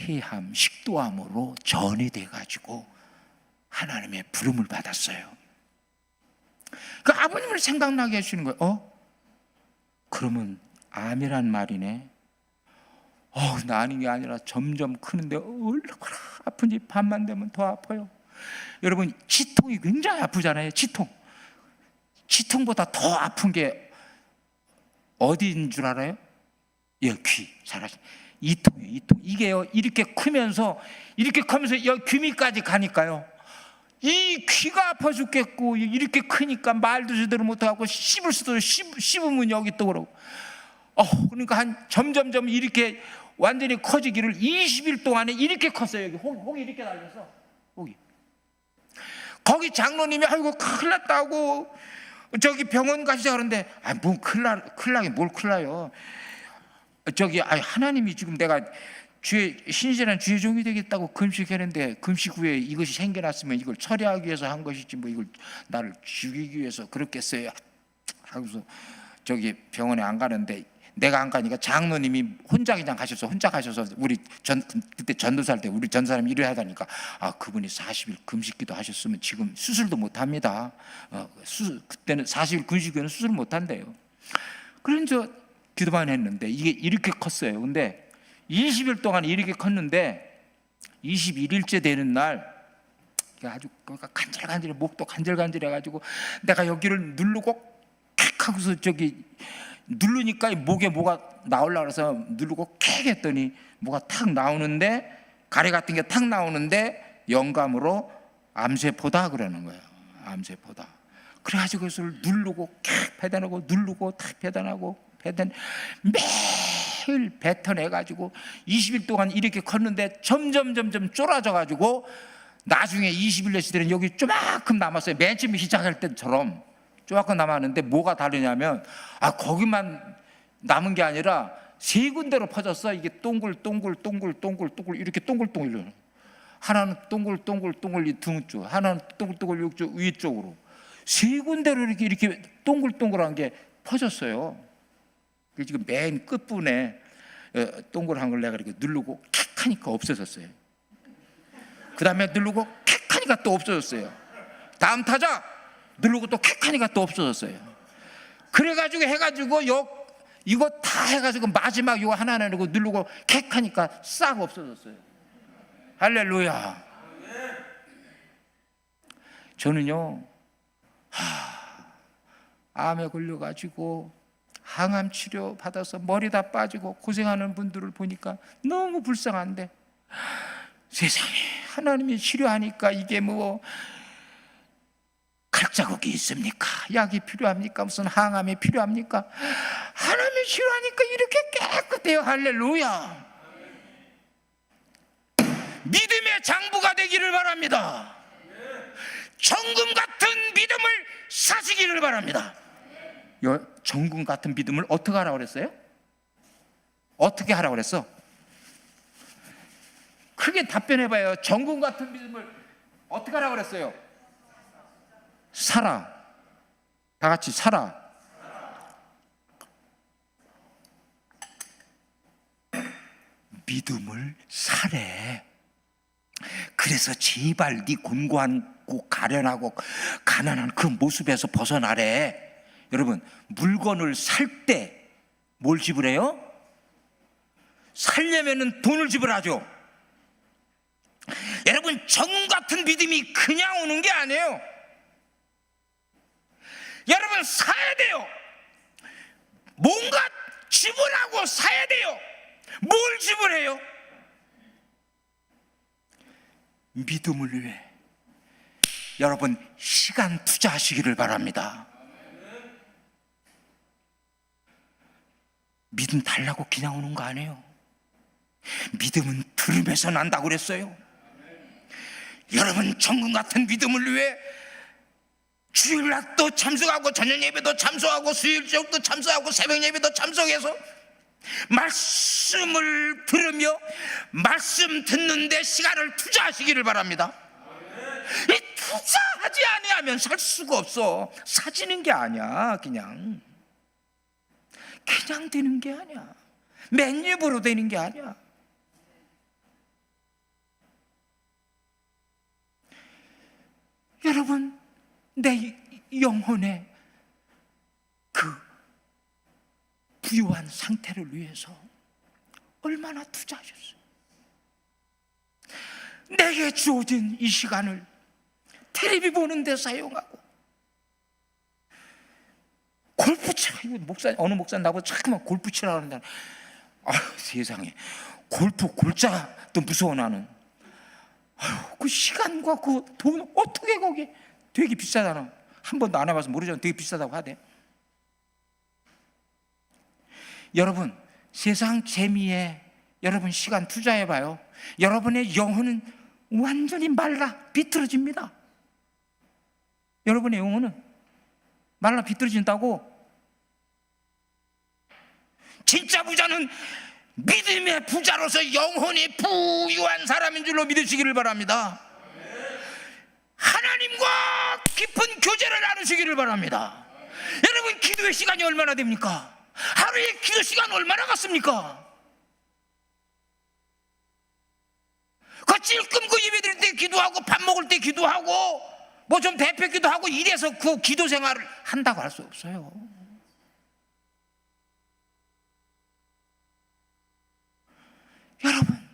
폐암, 식도암으로 전이 돼가지고 하나님의 부름을 받았어요. 그 아버님을 생각나게 해주시는 거예요. 그러면 암이란 말이네. 나 아닌 게 아니라 점점 크는데 얼마나 아픈지 밤만 되면 더 아파요. 여러분, 치통이 굉장히 아프잖아요. 치통보다 더 아픈 게 어디인 줄 알아요? 귀. 잘하시네. 이통이에요. 이게요, 이렇게 크면서 귀미까지 가니까요, 이 귀가 아파 죽겠고, 이렇게 크니까 말도 제대로 못하고 씹을 수도 씹으면 여기 또 그러고. 그러니까 점점점 이렇게 완전히 커지기를 20일 동안에 이렇게 컸어요. 여기 혹이 이렇게 달렸어. 혹이. 거기 장로님이 아이고 큰일 났다고 저기 병원 가시자 그러는데, 뭐 큰일 나긴 뭘 큰일 나요. 하나님이 지금 내가 신실한 주의 종이 되겠다고 금식했는데, 금식 후에 이것이 생겨났으면 이걸 처리하기 위해서 한 것이지 뭐 이걸 나를 죽이기 위해서 그렇겠어요 하고서 저기 병원에 안 가는데, 내가 안 가니까 장로님이 혼자 가셔서 그때 전도사할 때 우리 전사람이 일을 하다니까, 그분이 40일 금식기도 하셨으면 지금 수술도 못 합니다. 그때는 40일 금식 후에는 수술 못 한대요. 그래서 기도만 했는데 이게 이렇게 컸어요. 근데 20일 동안 이렇게 컸는데 21일째 되는 날 아주 간질간질해, 목도 간질간질해가지고 내가 여기를 누르고 킥 하고서 누르니까 목에 뭐가 나오려고 해서 누르고 킥 했더니 뭐가 탁 나오는데, 가래 같은 게 탁 나오는데 영감으로 암세포다 그러는 거예요. 암세포다. 그래가지고 그것을 누르고 킥 배단하고 누르고 탁 배단하고 매일 뱉어내가지고 20일 동안 이렇게 컸는데 점점 쫄아져가지고 나중에 20일째 되는 여기 조만큼 남았어요. 맨 처음 시작할 때처럼 조금 남았는데, 뭐가 다르냐면 거기만 남은 게 아니라 세 군데로 퍼졌어. 이게 동글 이렇게 동글동글. 하나는 동글 이 등 쪽, 하나는 동글 이쪽 위쪽으로 세 군데로 이렇게 동글동글한 게 퍼졌어요. 지금 맨 끝부분에 동글한 걸 내가 이렇게 누르고 킥 하니까 없어졌어요. 그 다음에 누르고 킥 하니까 또 없어졌어요. 다음 타자 누르고 또 킥 하니까 또 없어졌어요. 그래가지고 이거 다 해가지고 마지막 이거 하나 누르고 킥 하니까 싹 없어졌어요. 할렐루야. 저는요, 암에 걸려가지고 항암 치료 받아서 머리 다 빠지고 고생하는 분들을 보니까 너무 불쌍한데, 세상에 하나님이 치료하니까 이게 뭐 칼자국이 있습니까? 약이 필요합니까? 무슨 항암이 필요합니까? 하나님이 치료하니까 이렇게 깨끗해요. 할렐루야. 믿음의 장부가 되기를 바랍니다. 정금 같은 믿음을 사시기를 바랍니다. 정금 같은 믿음을 어떻게 하라고 그랬어요? 어떻게 하라고 그랬어? 크게 답변해봐요. 정금 같은 믿음을 어떻게 하라고 그랬어요? 살아. 다 같이 살아. 믿음을 사래. 그래서 제발 네 곤고하고 가련하고 가난한 그 모습에서 벗어나래. 여러분, 물건을 살 때 뭘 지불해요? 살려면은 돈을 지불하죠. 여러분, 정금 같은 믿음이 그냥 오는 게 아니에요. 여러분, 사야 돼요. 뭔가 지불하고 사야 돼요. 뭘 지불해요? 믿음을 위해 여러분 시간 투자하시기를 바랍니다. 믿음 달라고 그냥 오는 거 아니에요. 믿음은 들음에서 난다고 그랬어요. 여러분, 정금 같은 믿음을 위해 주일날도 참석하고 저녁 예배도 참석하고 수요일 저녁도 참석하고 새벽 예배도 참석해서 말씀을 들으며 말씀 듣는데 시간을 투자하시기를 바랍니다. 이 투자하지 아니하면 살 수가 없어. 사지는 게 아니야. 그냥 되는 게 아니야. 맨입으로 되는 게 아니야. 여러분, 내 영혼의 그 부유한 상태를 위해서 얼마나 투자하셨어요? 내게 주어진 이 시간을 텔레비 보는 데 사용하고, 골프 치라. 어느 목사 나보고 자꾸만 골프 치라 하는데, 세상에, 골프 골자도 무서워. 나는 그 시간과 그 돈 어떻게 거기 되게 비싸잖아. 한 번도 안 해봐서 모르지만 되게 비싸다고 하대. 여러분, 세상 재미에 여러분 시간 투자해봐요. 여러분의 영혼은 완전히 말라 비틀어집니다. 여러분의 영혼은 말라 비틀어진다고. 진짜 부자는 믿음의 부자로서 영혼이 부유한 사람인 줄로 믿으시기를 바랍니다. 하나님과 깊은 교제를 나누시기를 바랍니다. 여러분, 기도의 시간이 얼마나 됩니까? 하루에 기도 시간 얼마나 갔습니까? 그 찔끔 그 예배 드릴 때 기도하고, 밥 먹을 때 기도하고, 뭐 좀 대표 기도하고 이래서 그 기도 생활을 한다고 할 수 없어요. 여러분,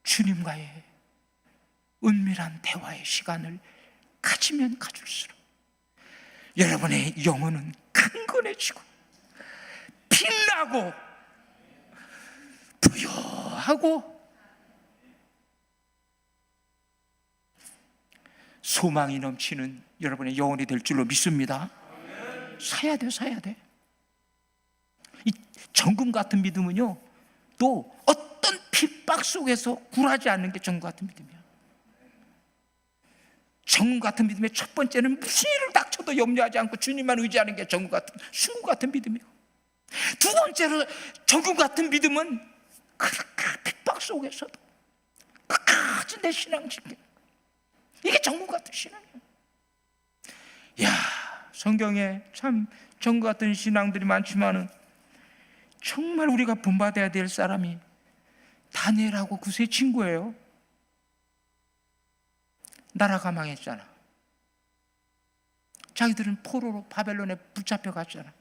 주님과의 은밀한 대화의 시간을 가지면 가질수록 여러분의 영혼은 강건해지고 빛나고 부여하고 소망이 넘치는 여러분의 영혼이 될 줄로 믿습니다. 사야 돼, 사야 돼. 이 정금 같은 믿음은요, 또 어떤 핍박 속에서 굴하지 않는 게 정금 같은 믿음이야. 정금 같은 믿음의 첫 번째는 무슨 일을 닥쳐도 염려하지 않고 주님만 의지하는 게 정금 같은, 순금 같은 믿음이고, 두 번째로 정금 같은 믿음은 그 핍박 속에서도 끝까지 내 신앙 지켜. 이게 정금 같은 신앙이에요. 야, 성경에 참 정금 같은 신앙들이 많지만은 정말 우리가 본받아야 될 사람이 다니엘하고 그 세 친구예요. 나라가 망했잖아. 자기들은 포로로 바벨론에 붙잡혀 갔잖아.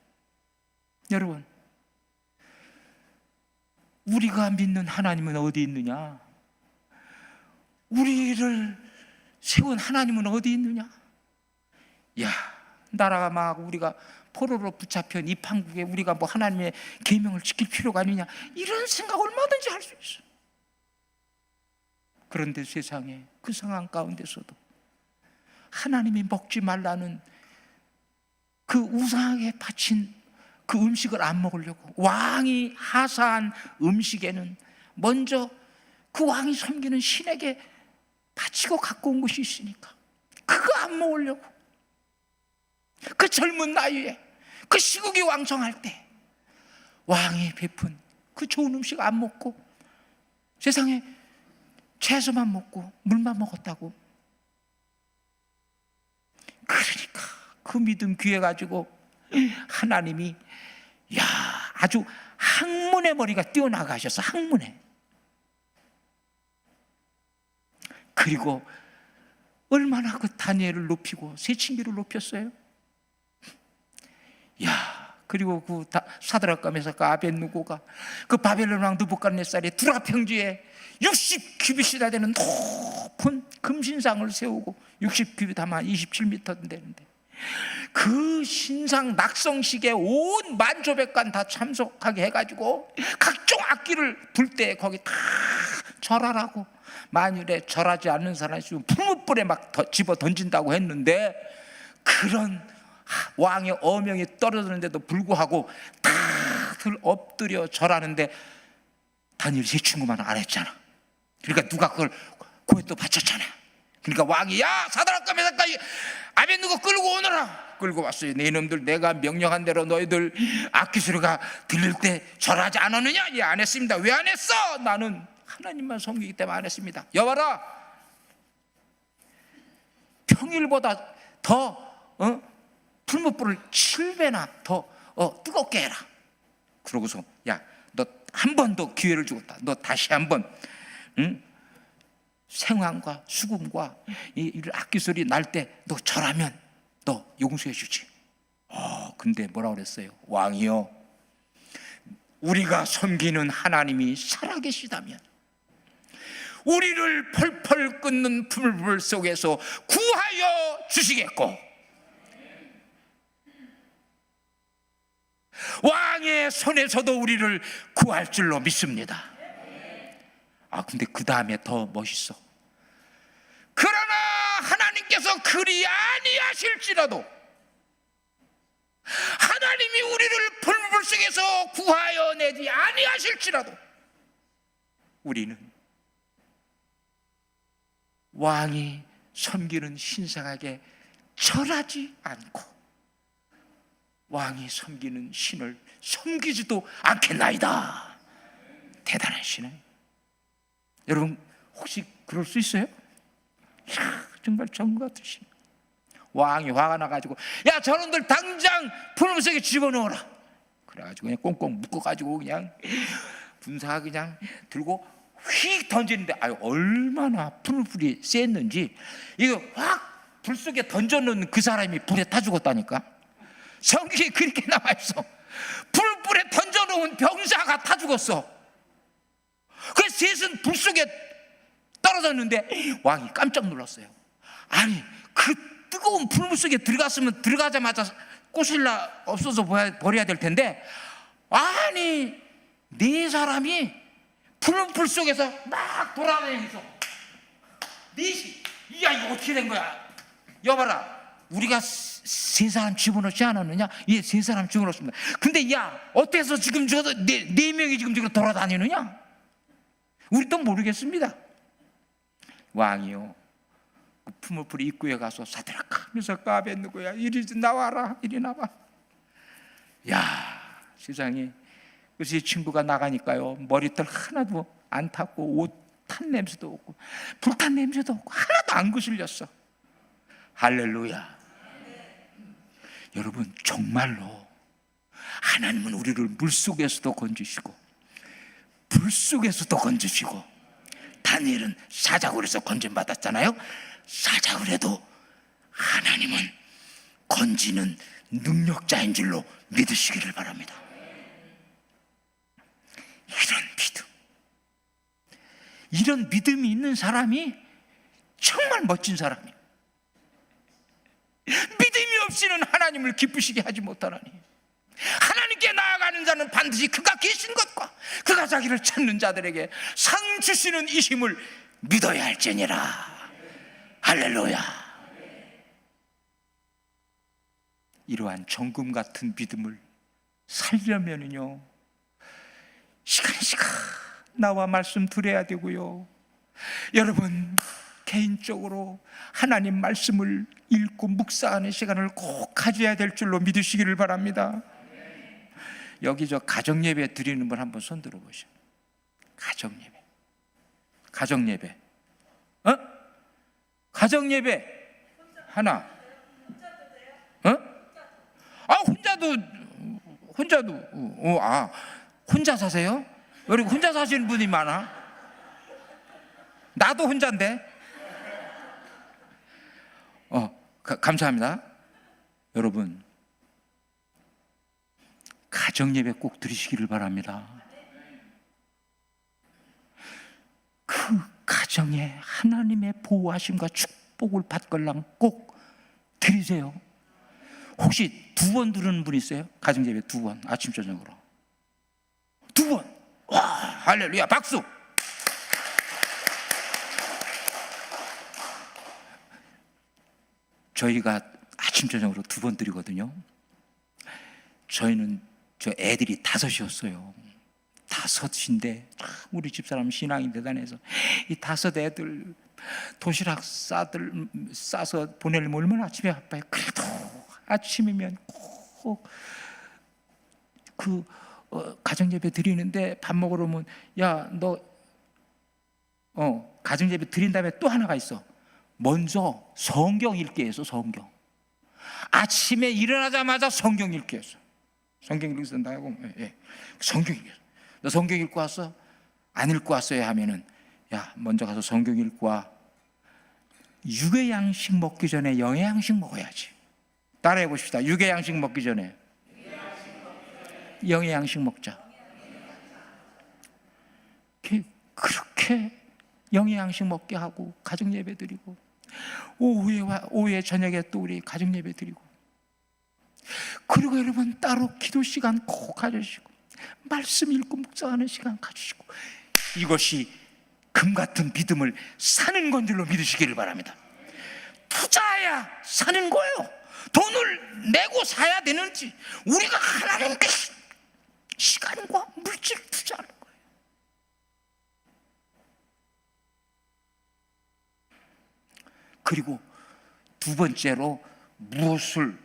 여러분, 우리가 믿는 하나님은 어디 있느냐? 우리를 세운 하나님은 어디 있느냐? 야, 나라가 망하고 우리가 포로로 붙잡힌 이 판국에 우리가 뭐 하나님의 계명을 지킬 필요가 아니냐, 이런 생각 얼마든지 할 수 있어. 그런데 세상에 그 상황 가운데서도 하나님이 먹지 말라는 그 우상에게 바친 그 음식을 안 먹으려고, 왕이 하사한 음식에는 먼저 그 왕이 섬기는 신에게 바치고 갖고 온 것이 있으니까 그거 안 먹으려고, 그 젊은 나이에 그 시국이 왕성할 때 왕이 베푼 그 좋은 음식 안 먹고 세상에 채소만 먹고 물만 먹었다고. 그러니까 그 믿음 귀해 가지고 하나님이 아주 학문의 머리가 뛰어나가셔서 학문에, 그리고 얼마나 그 다니엘을 높이고 세친기를 높였어요. 그리고 그 사드락과 메삭과 아벳느고가 그 바벨론 왕 느부갓네살의 두라 평지에 60규빗이나 되는 높은 금신상을 세우고, 60규빗 하면 27m 되는데 그 신상 낙성식에 온 만조백관 다 참석하게 해가지고 각종 악기를 불 때 거기 다 절하라고, 만일에 절하지 않는 사람이 있으면 풀무불에 막 집어 던진다고 했는데, 그런 왕의 어명이 떨어지는데도 불구하고 다들 엎드려 절하는데 다니엘 세 친구만 안 했잖아. 그러니까 누가 그걸 고에 또 바쳤잖아. 그러니까 왕이 사드락과 메삭과 아벳느고 끌고 오너라. 끌고 왔어요. 네 놈들 내가 명령한 대로 너희들 악기 소리가 들릴 때 절하지 않았느냐? 안 했습니다. 왜 안 했어? 나는 하나님만 섬기기 때문에 안 했습니다. 여봐라, 평일보다 더 풀무불을 7배나 더 뜨겁게 해라. 그러고서 너 한 번 더 기회를 주겠다. 너 다시 한번 생황과 수금과 이 악기 소리 날 때 너 절하면 너 용서해 주지. 근데 뭐라 그랬어요? 왕이요, 우리가 섬기는 하나님이 살아계시다면 우리를 펄펄 끓는 불 속에서 구하여 주시겠고 왕의 손에서도 우리를 구할 줄로 믿습니다. 근데 그 다음에 더 멋있어. 그러나 하나님께서 그리 아니하실지라도, 하나님이 우리를 불 속에서 구하여 내지 아니하실지라도 우리는 왕이 섬기는 신상에게 절하지 않고 왕이 섬기는 신을 섬기지도 않겠나이다. 대단하시네. 여러분 혹시 그럴 수 있어요? 정말 전과 같으시네. 왕이 화가 나가지고 야 저놈들 당장 풀무속에 집어넣어라. 그래가지고 그냥 꽁꽁 묶어가지고 그냥 분사가 그냥 들고 휙 던지는데 얼마나 풀이 셌는지 이거 확 불 속에 던져놓는 그 사람이 불에 타 죽었다니까. 성경에 그렇게 나와있어. 불에 던져놓은 병사가 타 죽었어. 그래서 셋은 불 속에 떨어졌는데 왕이 깜짝 놀랐어요. 아니 그 뜨거운 불물 속에 들어갔으면 들어가자마자 꼬실라 없어서 버려야 될 텐데, 아니 네 사람이 불 속에서 막 돌아다니면서 넷이 야 이거 어떻게 된 거야? 여봐라, 우리가 세 사람 집어넣지 않았느냐? 예, 세 사람 집어넣습니다. 근데 야 어때서 지금 네 명이 지금 돌아다니느냐? 우리도 모르겠습니다. 왕이요, 그 풀무불 입구에 가서 사드락하 하면서 아벤느고야 이리 나와라, 이리 나와. 야 세상에, 그래서 이 친구가 나가니까요 머리털 하나도 안 탔고 옷 탄 냄새도 없고 불탄 냄새도 없고 하나도 안 거슬렸어. 할렐루야. 여러분 정말로 하나님은 우리를 물속에서도 건지시고 불 속에서도 건지시고, 다니엘은 사자굴에서 건짐받았잖아요. 사자굴에도 하나님은 건지는 능력자인 줄로 믿으시기를 바랍니다. 이런 믿음이 있는 사람이 정말 멋진 사람이에요. 믿음이 없이는 하나님을 기쁘시게 하지 못하나니, 하나님께 나아가는 자는 반드시 그가 계신 것과 그가 자기를 찾는 자들에게 상 주시는 이심을 믿어야 할지니라. 할렐루야. 이러한 정금 같은 믿음을 살려면은요 시간 나와 말씀 드려야 되고요, 여러분 개인적으로 하나님 말씀을 읽고 묵상하는 시간을 꼭 가져야 될 줄로 믿으시기를 바랍니다. 여기 저 가정예배 드리는 분 한번 손 들어보셔. 가정예배 가정예배 하나. 혼자도 혼자 사세요? 여기 혼자 사시는 분이 많아. 나도 혼자인데. 감사합니다. 여러분 가정예배 꼭 드리시기를 바랍니다. 그 가정에 하나님의 보호하심과 축복을 받걸랑 꼭 드리세요. 혹시 2번 들으는 분 있어요? 가정예배 2번, 아침 저녁으로 2번. 와, 할렐루야, 박수. 저희가 아침 저녁으로 2번 드리거든요. 저희는 저 애들이 5이었어요. 5인데 우리 집사람 신앙이 대단해서 이 5 애들 도시락 싸서 보내려면 얼마나 아침에 바빠요. 그래도 아침이면 꼭 가정예배 드리는데 밥 먹으러 오면 야 너 가정예배 드린 다음에 또 하나가 있어. 먼저 성경 읽게 해서 성경. 아침에 일어나자마자 성경 읽게 해서. 성경 읽기 쓴다고? 예. 성경 읽게 해서. 너 성경 읽고 왔어? 안 읽고 왔어요? 하면은 야, 먼저 가서 성경 읽고 와. 육의 양식 먹기 전에 영의 양식 먹어야지. 따라해 보십시다. 육의 양식 먹기 전에 영의 양식 먹자. 그렇게 영의 양식 먹게 하고 가정 예배 드리고, 오후에 저녁에 또 우리 가정 예배 드리고, 그리고 여러분 따로 기도 시간 꼭 가지시고 말씀 읽고 묵상하는 시간 가지시고, 이것이 금 같은 믿음을 사는 건 줄로 믿으시기를 바랍니다. 투자해야 사는 거예요. 돈을 내고 사야 되는지, 우리가 하나님께 시간과 물질을 투자하는 거예요. 그리고 두 번째로 무엇을,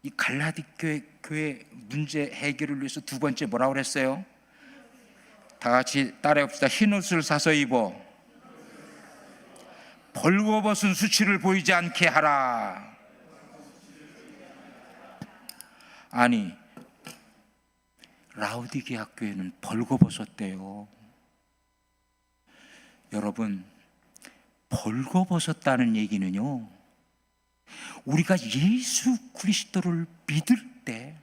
이 갈라디 교회 문제 해결을 위해서 두 번째 뭐라고 그랬어요? 다 같이 따라해 봅시다. 흰옷을 사서 입어 벌거벗은 수치를 보이지 않게 하라. 아니, 라우디게아 교회는 벌거벗었대요. 여러분, 벌거벗었다는 얘기는요, 우리가 예수 그리스도를 믿을 때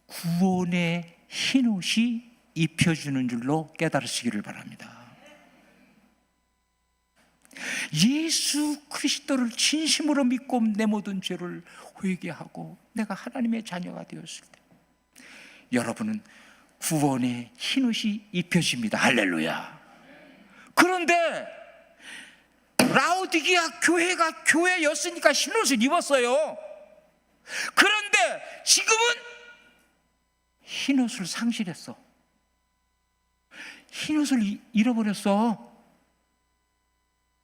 구원의 흰옷이 입혀주는 줄로 깨달으시기를 바랍니다. 예수 그리스도를 진심으로 믿고 내 모든 죄를 회개하고 내가 하나님의 자녀가 되었을 때 여러분은 구원의 흰옷이 입혀집니다. 할렐루야. 그런데 라우디게아 교회가 교회였으니까 흰옷을 입었어요. 그런데 지금은 흰옷을 상실했어. 흰옷을 잃어버렸어.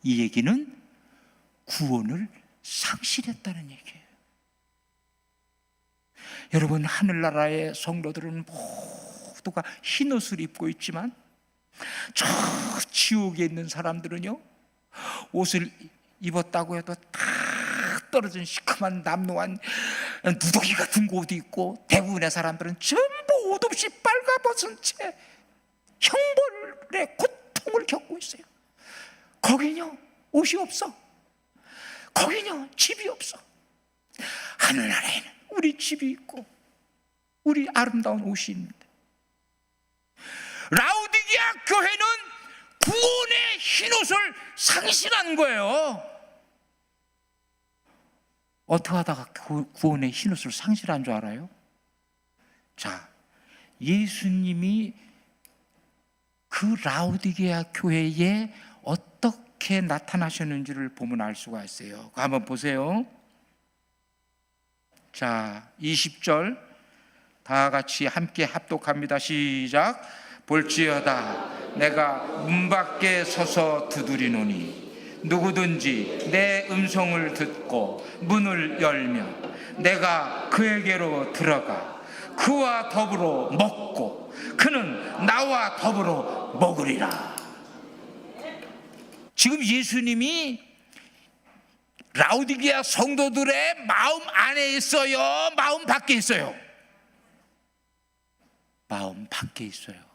이 얘기는 구원을 상실했다는 얘기예요. 여러분, 하늘나라의 성도들은 모두가 흰옷을 입고 있지만 저 지옥에 있는 사람들은요, 옷을 입었다고 해도 다 떨어진 시커먼 남루한 누더기 같은 옷도 있고, 대부분의 사람들은 전부 옷 없이 빨가벗은 채 형벌의 고통을 겪고 있어요. 거기는요 옷이 없어. 거기는요 집이 없어. 하늘나라에는 우리 집이 있고 우리 아름다운 옷이 있는데, 라우디게아 교회는 구원의 흰옷을 상실한 거예요. 어떻게 하다가 구원의 흰옷을 상실한 줄 알아요? 자, 예수님이 그 라우디게아 교회에 어떻게 나타나셨는지를 보면 알 수가 있어요. 한번 보세요. 자, 20절 다 같이 함께 합독합니다. 시작. 볼지어다 내가 문 밖에 서서 두드리노니 누구든지 내 음성을 듣고 문을 열면 내가 그에게로 들어가 그와 더불어 먹고 그는 나와 더불어 먹으리라. 지금 예수님이 라우디게아 성도들의 마음 안에 있어요? 마음 밖에 있어요? 마음 밖에 있어요.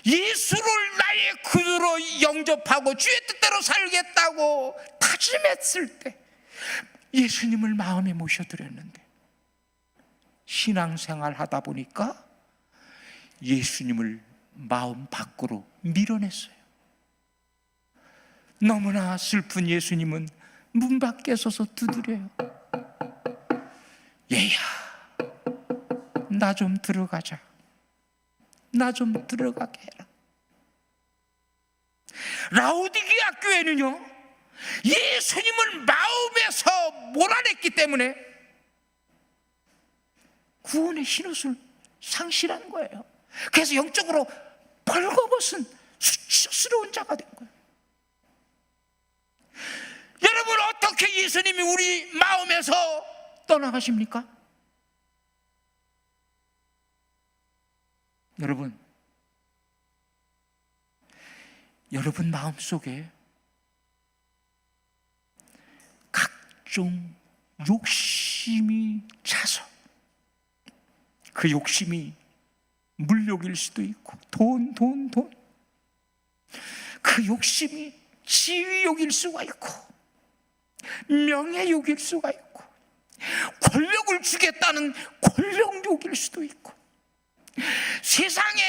예수를 나의 구주로 영접하고 주의 뜻대로 살겠다고 다짐했을 때 예수님을 마음에 모셔드렸는데, 신앙생활 하다 보니까 예수님을 마음 밖으로 밀어냈어요. 너무나 슬픈 예수님은 문 밖에 서서 두드려요. 얘야, 나 좀 들어가자. 나 좀 들어가게 해라. 라우디게아 교회는요, 예수님을 마음에서 몰아냈기 때문에 구원의 흰옷을 상실한 거예요. 그래서 영적으로 벌거벗은 수치스러운 자가 된 거예요. 여러분, 어떻게 예수님이 우리 마음에서 떠나가십니까? 여러분 마음속에 각종 욕심이 차서 그 욕심이 물욕일 수도 있고 돈. 그 욕심이 지위욕일 수가 있고 명예욕일 수가 있고 권력을 주겠다는 권력욕일 수도 있고 세상의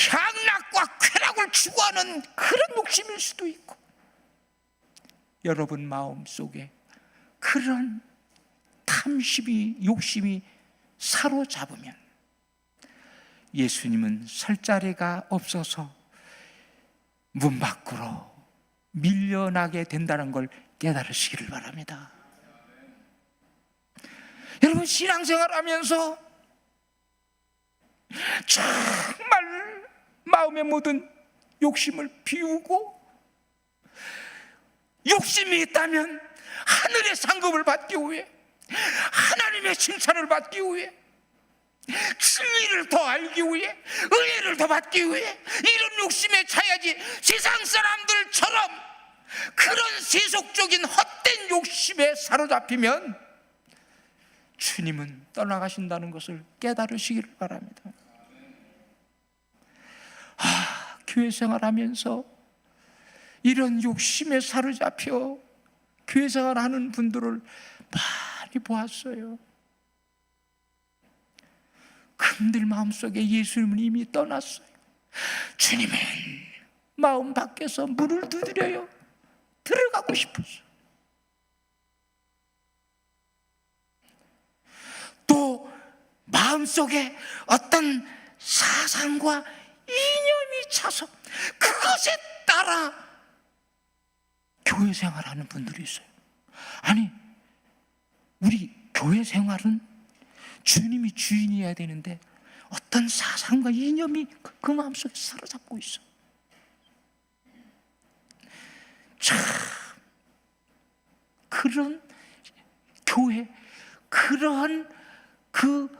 향락과 쾌락을 추구하는 그런 욕심일 수도 있고 여러분 마음속에 그런 탐심이 욕심이 사로잡으면 예수님은 설 자리가 없어서 문 밖으로 밀려나게 된다는 걸 깨달으시기를 바랍니다. 여러분 신앙생활 하면서 정말 마음의 모든 욕심을 비우고 욕심이 있다면 하늘의 상급을 받기 위해 하나님의 칭찬을 받기 위해 진리를 더 알기 위해 은혜를 더 받기 위해 이런 욕심에 차야지 세상 사람들처럼 그런 세속적인 헛된 욕심에 사로잡히면 주님은 떠나가신다는 것을 깨달으시기를 바랍니다. 교회 생활하면서 이런 욕심에 사로잡혀 교회 생활하는 분들을 많이 보았어요. 그분들 마음속에 예수님은 이미 떠났어요. 주님은 마음 밖에서 문을 두드려요. 들어가고 싶어서. 또 마음속에 어떤 사상과 이념이 차서 그것에 따라 교회 생활하는 분들이 있어요. 아니, 우리 교회 생활은 주님이 주인이어야 되는데 어떤 사상과 이념이 그 마음속에 사로잡고 있어. 참 그런 교회, 그러한 그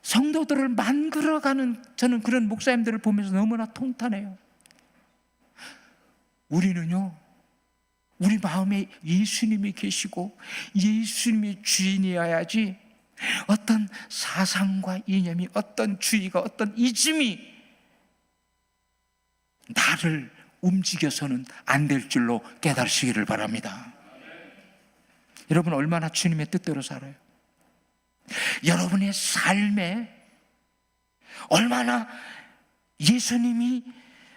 성도들을 만들어가는 저는 그런 목사님들을 보면서 너무나 통탄해요. 우리는요, 우리 마음에 예수님이 계시고 예수님이 주인이어야지 어떤 사상과 이념이, 어떤 주의가, 어떤 이즘이 나를 움직여서는 안 될 줄로 깨달으시기를 바랍니다. 여러분 얼마나 주님의 뜻대로 살아요? 여러분의 삶에 얼마나 예수님이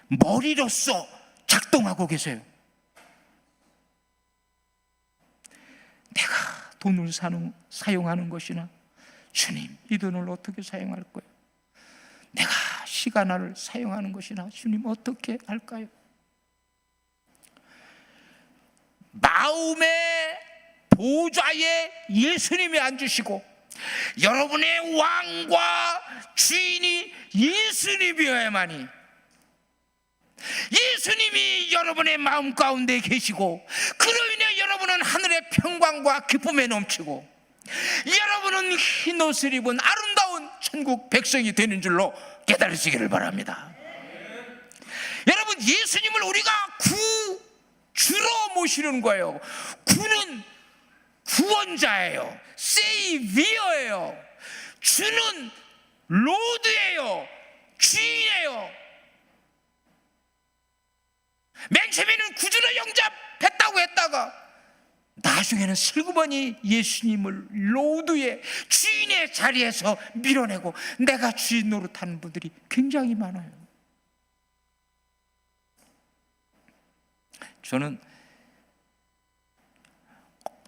머리로서 작동하고 계세요? 내가 돈을 사용하는 것이나 주님 이 돈을 어떻게 사용할 거예요? 내가 시간을 사용하는 것이나 주님 어떻게 할까요? 마음의 보좌에 예수님이 앉으시고 여러분의 왕과 주인이 예수님이어야만이, 예수님이 여러분의 마음 가운데 계시고 그로 인해 여러분은 하늘의 평강과 기쁨에 넘치고 여러분은 흰 옷을 입은 아름다운 천국 백성이 되는 줄로 깨달으시기를 바랍니다. 여러분 예수님을 우리가 구주로 모시는 거예요. 구는 구원자예요. 세이비어예요. 주는 로드예요. 주인이에요. 맨 처음에는 구주로 영접했다고 했다가 나중에는 슬그머니 예수님을 로드의 주인의 자리에서 밀어내고 내가 주인 노릇하는 분들이 굉장히 많아요. 저는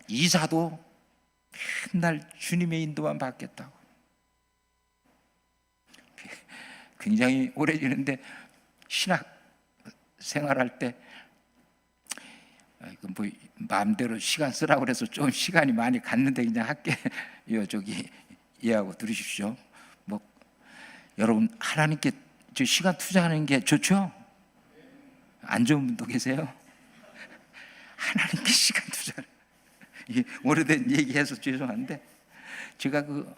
이사도 맨날 주님의 인도만 받겠다고 굉장히 오래지는데 신학 생활할 때 뭐 마음대로 시간 쓰라고 그래서 좀 시간이 많이 갔는데 그냥 할게요. 저기 이해하고 들으십시오. 뭐 여러분 하나님께 저 시간 투자하는 게 좋죠? 안 좋은 분도 계세요? 하나님께 시간 투자를, 이게 오래된 얘기해서 죄송한데 제가 그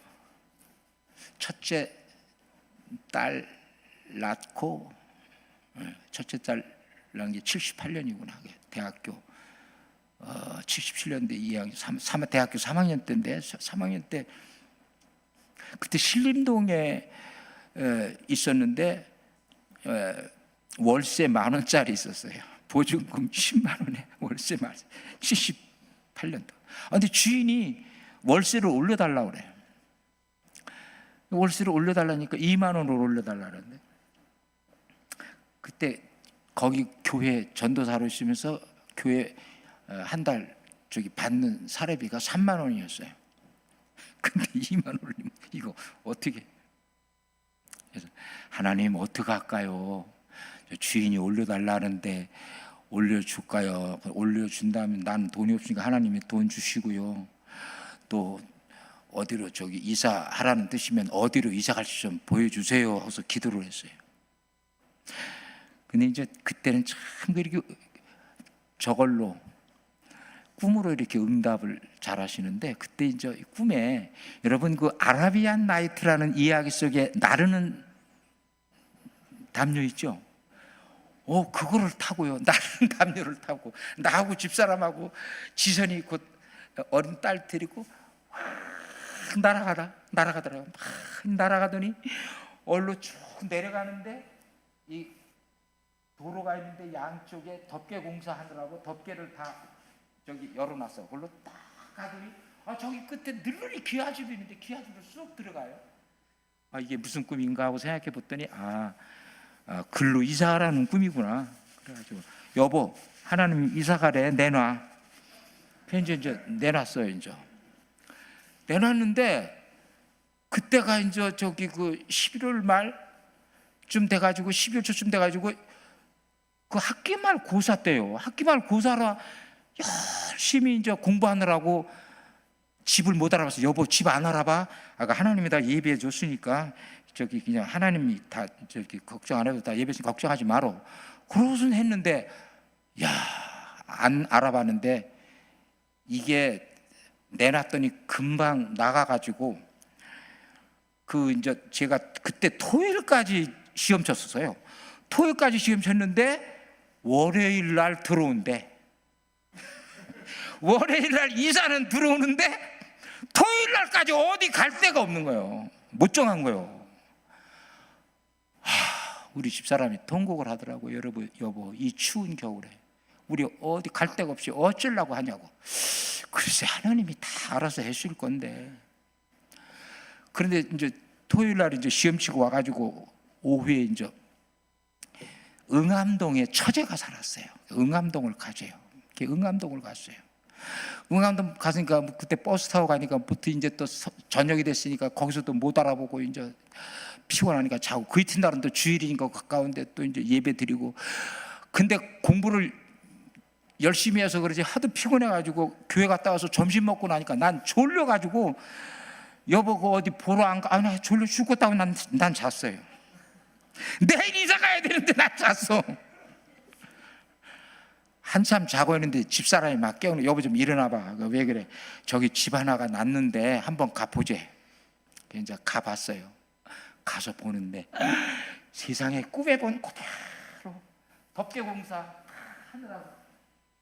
첫째 딸 낳고 첫째 딸 낳은 게 78년이구나. 대학교 77년대 2학년, 대학교 3학년 때인데 3학년 때 그때 신림동에 있었는데 월세 10,000원짜리 있었어요. 보증금 10만 원에 월세 78년도. 근데 주인이 월세를 올려달라고 그래요. 월세를 올려달라니까 2만 원으로 올려달라는데, 그때 거기 교회 전도사로 있으면서 교회 한 달 받는 사례비가 3만 원이었어요. 근데 2만 원이면 이거 어떻게? 그래서 하나님 어떡할까요? 주인이 올려달라는데 올려줄까요? 올려준다면 난 돈이 없으니까 하나님이 돈 주시고요. 또 어디로 이사하라는 뜻이면 어디로 이사 갈지 좀 보여주세요 하고서 기도를 했어요. 근데 이제 그때는 참 이렇게 저걸로 꿈으로 이렇게 응답을 잘 하시는데, 그때 이제 꿈에 여러분 그 아라비안 나이트라는 이야기 속에 나르는 담요 있죠? 그거를 타고요. 나르는 담요를 타고 나하고 집사람하고 지선이 곧 어린 딸 데리고 날아가더라고요. 막 날아가더니 얼로 쭉 내려가는데 이 도로가 있는데 양쪽에 덮개 공사하느라고 덮개를 다 열어놨어. 그걸로 딱 가더니 저기 끝에 늘르니 기와집이 있는데 기와집으로 쑥 들어가요. 이게 무슨 꿈인가 하고 생각해 봤더니 글로 이사하라는 꿈이구나. 그래가지고 여보 하나님 이사가래 내놔. 이제 내놨어요. 이제 내놨는데 그때가 이제 그 11월 말쯤 돼가지고 12월 초쯤 돼가지고 그 학기말 고사 때요. 학기말 고사라 열심히 이제 공부하느라고 집을 못 알아봐서 여보 집 안 알아봐. 하나님이 다 예배해 줬으니까 그냥 하나님이 다 걱정 안 해도 다 예배했으니까 걱정하지 마라. 그러고선 했는데 안 알아봤는데 이게 내놨더니 금방 나가가지고 이제 제가 그때 토요일까지 시험 쳤었어요. 토요일까지 시험 쳤는데 월요일 날 들어온대. 월요일 날 이사는 들어오는데 토요일 날까지 어디 갈 데가 없는 거예요. 못 정한 거예요. 우리 집사람이 통곡을 하더라고요. 여보 이 추운 겨울에 우리 어디 갈 데가 없이 어쩌려고 하냐고. 글쎄 하나님이 다 알아서 해줄 건데. 그런데 이제 토요일 날 이제 시험 치고 와가지고 오후에 이제 응암동에 처제가 살았어요. 응암동을 가세요. 응암동을 갔어요. 응암동 갔으니까 그때 버스 타고 가니까 부터 이제 또 저녁이 됐으니까 거기서도 못 알아보고 이제 피곤하니까 자고, 그 이튿날은 또 주일이니까 가까운데 또 이제 예배 드리고. 근데 공부를 열심히 해서 그러지 하도 피곤해가지고 교회 갔다 와서 점심 먹고 나니까 난 졸려가지고 여보 그 어디 보러 안 가? 나 졸려 죽겠다고 난 잤어요. 내일 이사 가야 되는데 난 잤어. 한참 자고 있는데 집사람이 막 깨우는, 여보 좀 일어나봐. 왜 그래? 저기 집 하나가 났는데 한번 가보재. 이제 가봤어요. 가서 보는데 세상에 꿈에 본 그대로 덮개 공사 하느라고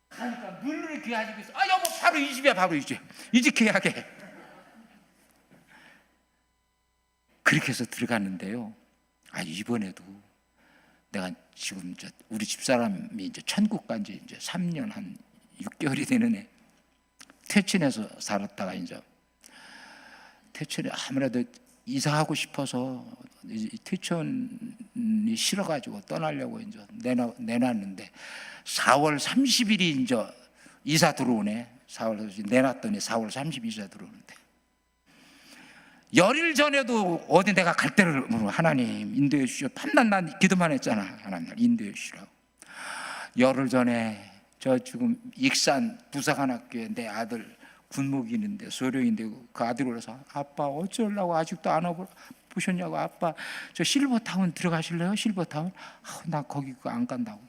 가니까 늘르니 계약이 있어. 여보 바로 이 집이야. 바로 이 집 계약해. 그렇게 해서 들어갔는데요. 이번에도 내가 지금 우리 집사람이 이제 천국 간 지 이제 3년 한 6개월이 되는 애, 퇴촌에서 살았다가 이제 퇴촌에 아무래도 이사하고 싶어서 퇴촌이 싫어가지고 떠나려고 이제 내놨는데 4월 30일이 이제 이사 들어오네. 4월 30일 내놨더니 4월 30일 이사 들어오는데 열일 전에도 어디 내가 갈 때를 하나님 인도해 주시오. 밤낮 난 기도만 했잖아. 하나님 인도해 주시라고. 열흘 전에 지금 익산 부사관학교에 내 아들 군목이 있는데 소령인데 그 아들이 그래서 아빠 어쩌려고 아직도 안 와보셨냐고. 아빠 저 실버타운 들어가실래요? 실버타운? 나 거기 안 간다고.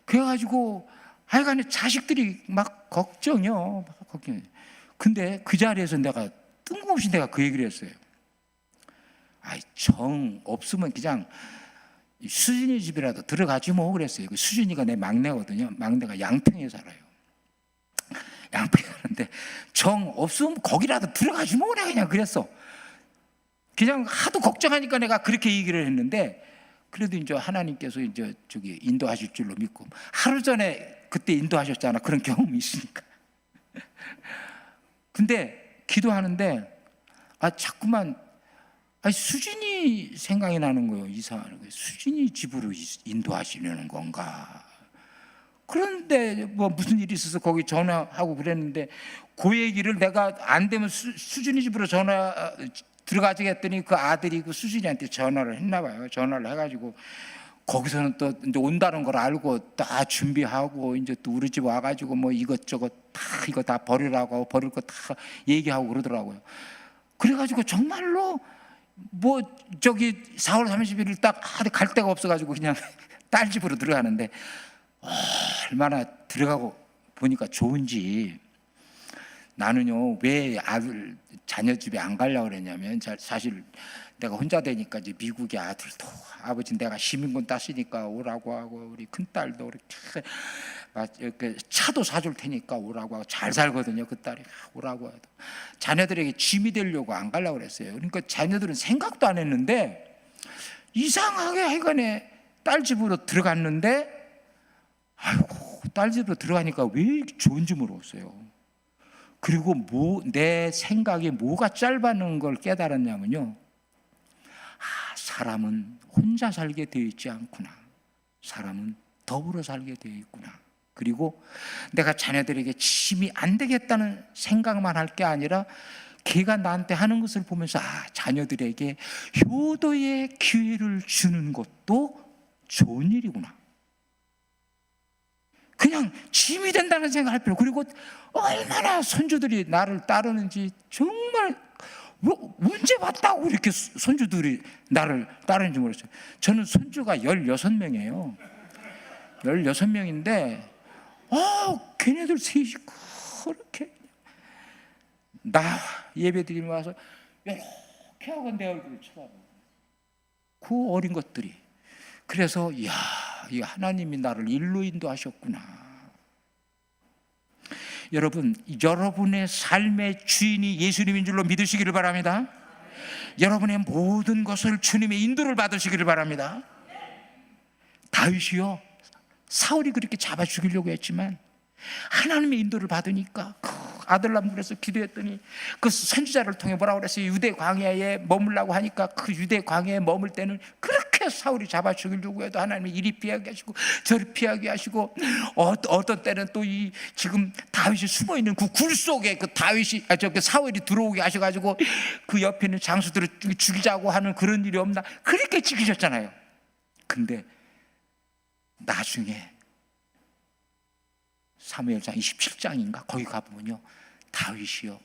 그래가지고 하여간에 자식들이 막 걱정이요. 근데 그 자리에서 내가 뜬금없이 그 얘기를 했어요. 정 없으면 그냥 수진이 집이라도 들어가지 뭐 그랬어요. 수진이가 내 막내거든요. 막내가 양평에 살아요. 양평에 사는데 정 없으면 거기라도 들어가지 뭐 그래 그냥 그랬어. 그냥 하도 걱정하니까 내가 그렇게 얘기를 했는데, 그래도 이제 하나님께서 이제 저기 인도하실 줄로 믿고, 하루 전에 그때 인도하셨잖아. 그런 경험이 있으니까. 근데 기도하는데 자꾸만 수진이 생각이 나는 거예요. 이상한 거예요. 수진이 집으로 인도하시려는 건가? 그런데 뭐 무슨 일이 있어서 거기 전화하고 그랬는데, 그 얘기를 내가 안 되면 수진이 집으로 들어가지 했더니 그 아들이 그 수진이한테 전화를 했나 봐요. 전화를 해가지고 거기서는 또 이제 온다는 걸 알고 다 준비하고, 이제 또 우리 집 와가지고 뭐 이것저것 다 이거 다 버리라고 하고 버릴 거 다 얘기하고 그러더라고요. 그래가지고 정말로 뭐 저기 4월 31일 딱 갈 데가 없어가지고 그냥 딸 집으로 들어가는데, 얼마나 들어가고 보니까 좋은지. 나는요, 왜 아들 자녀 집에 안 가려고 그랬냐면, 사실 내가 혼자 되니까 이제 미국의 아들도 아버지 내가 시민권 땄으니까 오라고 하고, 우리 큰딸도 이렇게 차도 사줄 테니까 오라고 하고, 잘 살거든요 그 딸이. 오라고 해도 자녀들에게 짐이 되려고 안 가려고 그랬어요. 그러니까 자녀들은 생각도 안 했는데, 이상하게 하여간에 딸 집으로 들어갔는데, 아이고, 딸 집으로 들어가니까 왜 이렇게 좋은지 모르겠어요. 그리고 내 생각이 뭐가 짧아는 걸 깨달았냐면요, 사람은 혼자 살게 되어 있지 않구나. 사람은 더불어 살게 되어 있구나. 그리고 내가 자녀들에게 짐이 안 되겠다는 생각만 할 게 아니라, 걔가 나한테 하는 것을 보면서 자녀들에게 효도의 기회를 주는 것도 좋은 일이구나. 그냥 짐이 된다는 생각할 필요. 그리고 얼마나 손주들이 나를 따르는지, 정말 언제 봤다고 이렇게 손주들이 나를 따르는지 모르겠어요. 저는 손주가 16명이에요 16명인데 걔네들 셋이 그렇게 나 예배 드리러 와서 이렇게 하고 내 얼굴을 쳐다보고, 그 어린 것들이. 그래서 이 하나님이 나를 일로 인도하셨구나. 여러분, 여러분의 삶의 주인이 예수님인 줄로 믿으시기를 바랍니다. 여러분의 모든 것을 주님의 인도를 받으시기를 바랍니다. 다윗이요, 사울이 그렇게 잡아 죽이려고 했지만 하나님의 인도를 받으니까 아들람 그래서 기도했더니, 그 선지자를 통해 뭐라고 그랬어요? 유대 광야에 머물라고 하니까, 그 유대 광야에 머물 때는 그렇게 사울이 잡아 죽이려고 해도 하나님이 이리 피하게 하시고 저리 피하게 하시고, 어떤 때는 또 지금 다윗이 숨어 있는 그 굴 속에 그 사울이 들어오게 하셔가지고 그 옆에 있는 장수들을 죽이자고 하는 그런 일이 없나, 그렇게 지키셨잖아요. 근데 나중에 사무엘상 27장인가 거기 가보면요, 다윗이요,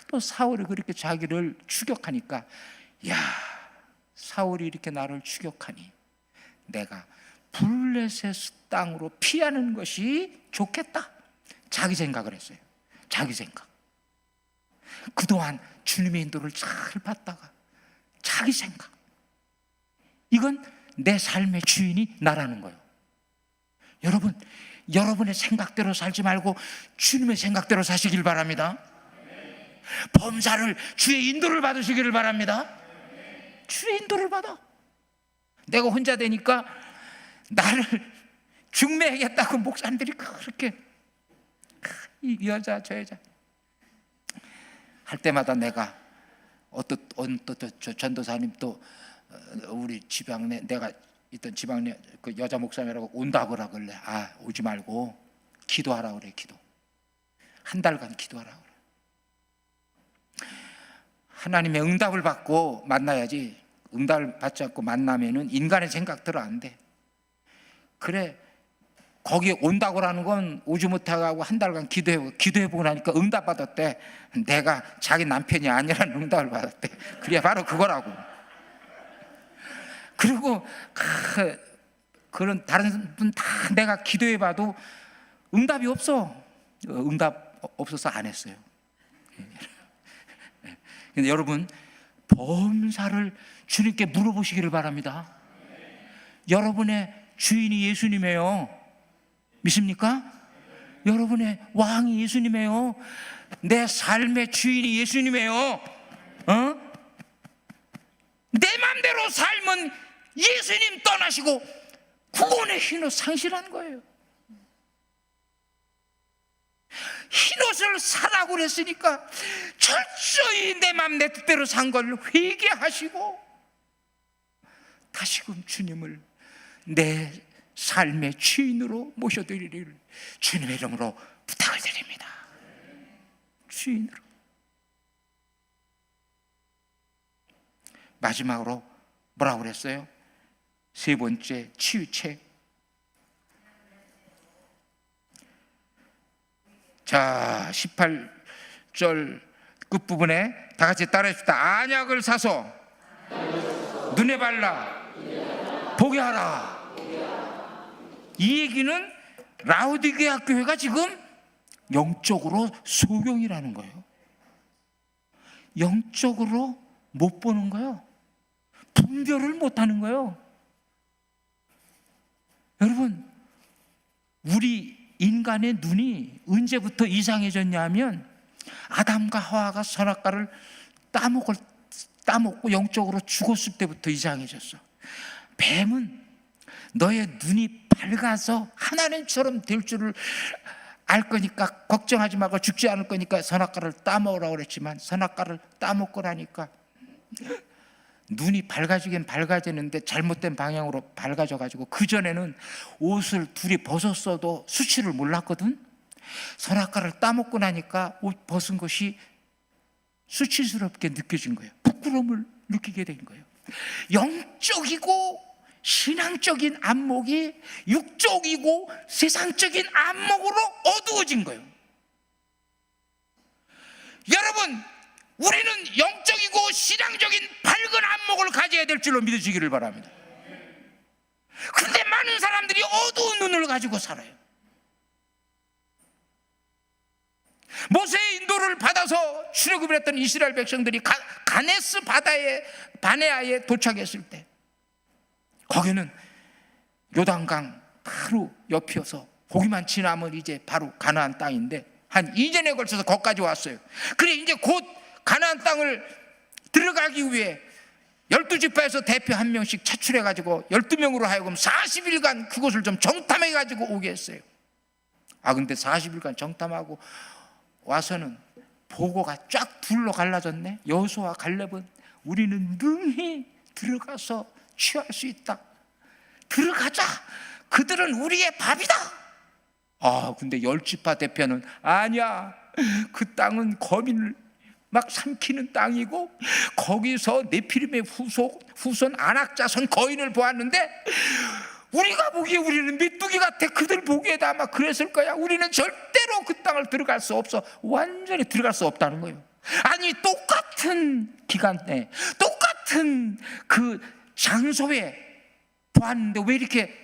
또 사울이 그렇게 자기를 추격하니까, 사울이 이렇게 나를 추격하니 내가 블레셋 땅으로 피하는 것이 좋겠다. 자기 생각을 했어요. 자기 생각. 그동안 주님의 인도를 잘 받다가 자기 생각. 이건 내 삶의 주인이 나라는 거예요. 여러분, 여러분의 생각대로 살지 말고 주님의 생각대로 사시길 바랍니다. 범사를 주의 인도를 받으시기를 바랍니다. 주의 인도를 받아. 내가 혼자 되니까 나를 중매하겠다고 목사님들이 그렇게, 이 여자 저 여자 할 때마다 내가 어떤 전도사님, 또 우리 지방내, 내가 있던 지방내 그 여자 목사님이라고 온다고 그러길래, 오지 말고 기도하라 그래. 기도 한 달간 기도하라 그래. 하나님의 응답을 받고 만나야지, 응답을 받지 않고 만나면은 인간의 생각대로 안 돼. 그래, 거기 온다고라는 건 오지 못하고 한 달간 기도해보고 나니까 응답 받았대. 내가 자기 남편이 아니라는 응답을 받았대. 그래, 바로 그거라고. 그리고 그런 다른 분 다 내가 기도해봐도 응답이 없어. 응답 없어서 안 했어요. 근데 여러분, 범사를 주님께 물어보시기를 바랍니다. 여러분의 주인이 예수님이에요. 믿습니까? 여러분의 왕이 예수님이에요. 내 삶의 주인이 예수님이에요. 대로 살면 예수님 떠나시고 구원의 흰옷 상실한 거예요. 흰옷을 사라고 그랬으니까 철저히 내 맘 내 뜻대로 산 걸 회개하시고 다시금 주님을 내 삶의 주인으로 모셔드리기를 주님의 이름으로 부탁을 드립니다. 주인으로. 마지막으로 뭐라고 그랬어요? 세 번째, 치유책. 자, 18절 끝부분에 다 같이 따라합시다. 안약을 사서 눈에 발라 보게 하라. 이 얘기는 라오디게아 교회가 지금 영적으로 소경이라는 거예요. 영적으로 못 보는 거예요. 분별을 못 하는 거예요. 여러분, 우리 인간의 눈이 언제부터 이상해졌냐 하면 아담과 하와가 선악과를 따먹고 영적으로 죽었을 때부터 이상해졌어. 뱀은 너의 눈이 밝아서 하나님처럼 될 줄을 알 거니까 걱정하지 말고 죽지 않을 거니까 선악과를 따먹으라고 그랬지만 선악과를 따먹고 나니까 눈이 밝아지긴 밝아지는데 잘못된 방향으로 밝아져가지고 그전에는 옷을 둘이 벗었어도 수치를 몰랐거든. 선악과를 따먹고 나니까 옷 벗은 것이 수치스럽게 느껴진 거예요. 부끄러움을 느끼게 된 거예요. 영적이고 신앙적인 안목이 육적이고 세상적인 안목으로 어두워진 거예요. 여러분, 우리는 영적이고 신앙적인 밝은 안목을 가져야 될 줄로 믿으시기를 바랍니다. 그런데 많은 사람들이 어두운 눈을 가지고 살아요. 모세의 인도를 받아서 출애굽을 했던 이스라엘 백성들이 가네스 바네아에 도착했을 때 거기는 요단강 바로 옆이어서 거기만 지나면 이제 바로 가나안 땅인데 한 2년에 걸쳐서 거기까지 왔어요. 그래 이제 곧 가나안 땅을 들어가기 위해 12지파에서 대표 한 명씩 차출해가지고 12명으로 하여금 40일간 그곳을 좀 정탐해가지고 오게 했어요. 근데 40일간 정탐하고 와서는 보고가 쫙 둘로 갈라졌네. 여호수아와 갈렙은 우리는 능히 들어가서 취할 수 있다. 들어가자. 그들은 우리의 밥이다. 근데 10지파 대표는 아니야. 그 땅은 거민을 막 삼키는 땅이고 거기서 네피림의 후손 안악자손 거인을 보았는데 우리가 보기에 우리는 메뚜기 같아. 그들 보기에도 아마 그랬을 거야. 우리는 절대로 그 땅을 들어갈 수 없어. 완전히 들어갈 수 없다는 거예요. 아니 똑같은 기간에 똑같은 그 장소에 보았는데 왜 이렇게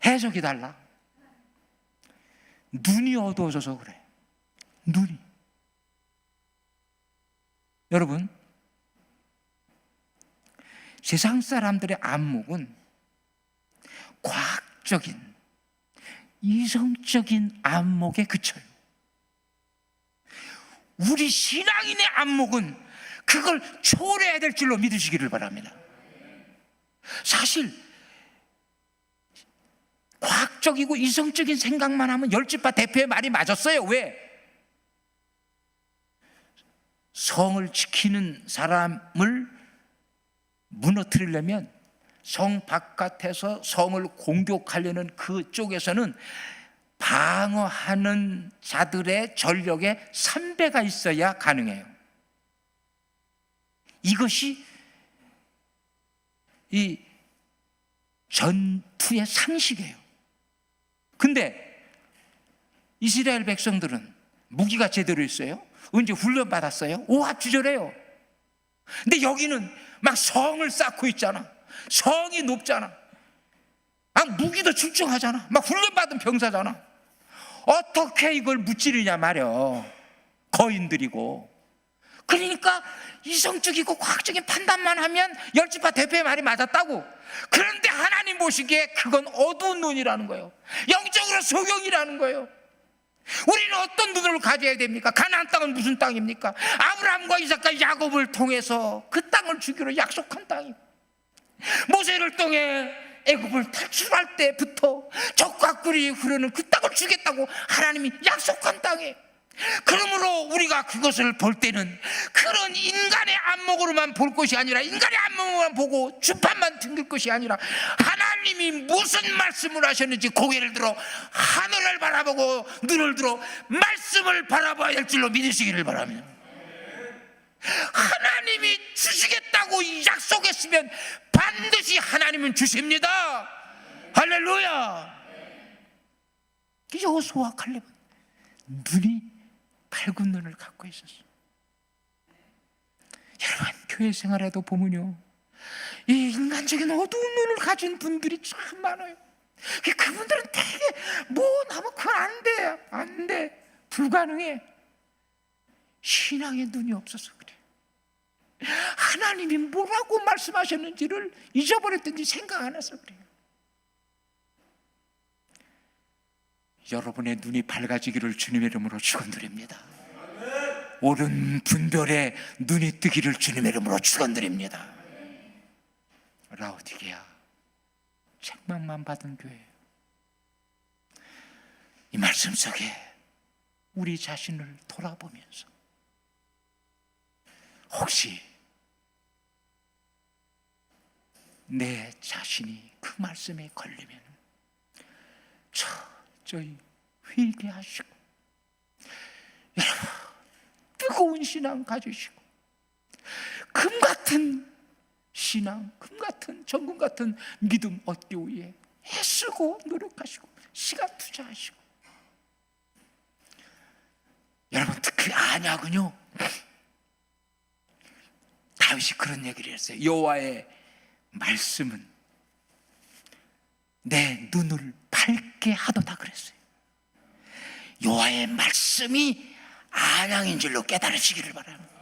해석이 달라? 눈이 어두워져서 그래. 눈이. 여러분, 세상 사람들의 안목은 과학적인 이성적인 안목에 그쳐요. 우리 신앙인의 안목은 그걸 초월해야 될 줄로 믿으시기를 바랍니다. 사실 과학적이고 이성적인 생각만 하면 10지파 대표의 말이 맞았어요. 왜? 성을 지키는 사람을 무너뜨리려면 성 바깥에서 성을 공격하려는 그쪽에서는 방어하는 자들의 전력의 3배가 있어야 가능해요. 이것이 이 전투의 상식이에요. 근데 이스라엘 백성들은 무기가 제대로 있어요? 언제 훈련받았어요? 오합지졸해요. 근데 여기는 막 성을 쌓고 있잖아. 성이 높잖아. 막 무기도 출중하잖아. 막 훈련받은 병사잖아. 어떻게 이걸 무찌르냐 말이야. 거인들이고. 그러니까 이성적이고 과학적인 판단만 하면 10지파 대표의 말이 맞았다고. 그런데 하나님 보시기에 그건 어두운 눈이라는 거예요. 영적으로 소경이라는 거예요. 우리는 어떤 눈을 가져야 됩니까? 가나안 땅은 무슨 땅입니까? 아브라함과 이삭과 야곱을 통해서 그 땅을 주기로 약속한 땅이고 모세를 통해 애굽을 탈출할 때부터 적과 꿀이 흐르는 그 땅을 주겠다고 하나님이 약속한 땅에, 그러므로 우리가 그것을 볼 때는 그런 인간의 안목으로만 볼 것이 아니라, 인간의 안목으로만 보고 주판만 튕길 것이 아니라, 하나님이 무슨 말씀을 하셨는지 고개를 들어 하늘을 바라보고 눈을 들어 말씀을 바라봐야 할 줄로 믿으시기를 바랍니다. 하나님이 주시겠다고 약속했으면 반드시 하나님은 주십니다. 할렐루야. 여호수아와 칼렙은 눈이 밝은 눈을 갖고 있었어요. 여러분, 교회 생활에도 보면요, 이 인간적인 어두운 눈을 가진 분들이 참 많아요. 그분들은 되게 뭐 나면 그건 안 돼, 불가능해. 신앙의 눈이 없어서 그래. 하나님이 뭐라고 말씀하셨는지를 잊어버렸든지 생각 안 해서 그래요. 여러분의 눈이 밝아지기를 주님의 이름으로 축원드립니다. 옳은 분별에 눈이 뜨기를 주님의 이름으로 축원드립니다. 라오디게아, 책망만 받은 교회. 이 말씀 속에 우리 자신을 돌아보면서 혹시 내 자신이 그 말씀에 걸리면 철저히 회개하시고, 여러분 뜨거운 신앙 가지시고, 금 같은 신앙, 금 같은 정금 같은 믿음 얻기 위해 애쓰고 노력하시고 시간 투자하시고. 여러분, 특히 안약은요, 다윗이 그런 얘기를 했어요. 여호와의 말씀은 내 눈을 밝게 하도다 그랬어요. 여호와의 말씀이 안양인 줄로 깨달으시기를 바랍니다.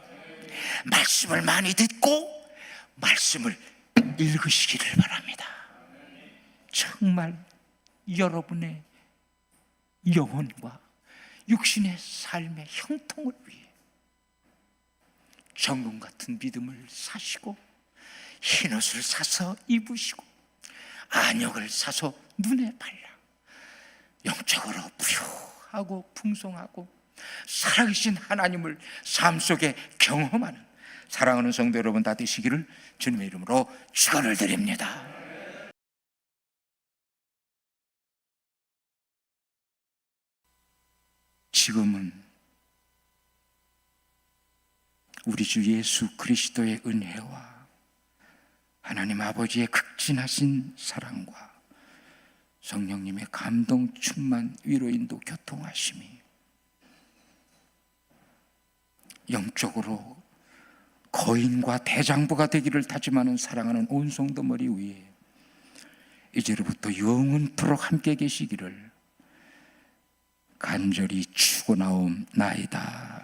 말씀을 많이 듣고 말씀을 읽으시기를 바랍니다. 정말 여러분의 영혼과 육신의 삶의 형통을 위해 정금 같은 믿음을 사시고, 흰옷을 사서 입으시고, 안역을 사서 눈에 발라 영적으로 부유하고 풍성하고 살아계신 하나님을 삶 속에 경험하는 사랑하는 성도 여러분 다 되시기를 주님의 이름으로 축원을 드립니다. 지금은 우리 주 예수 그리스도의 은혜와 하나님 아버지의 극진하신 사랑과 성령님의 감동 충만 위로 인도 교통하심이 영적으로 거인과 대장부가 되기를 다짐하는 사랑하는 온 성도 머리 위에 이제로부터 영원토록 함께 계시기를 간절히 축원하옵나이다.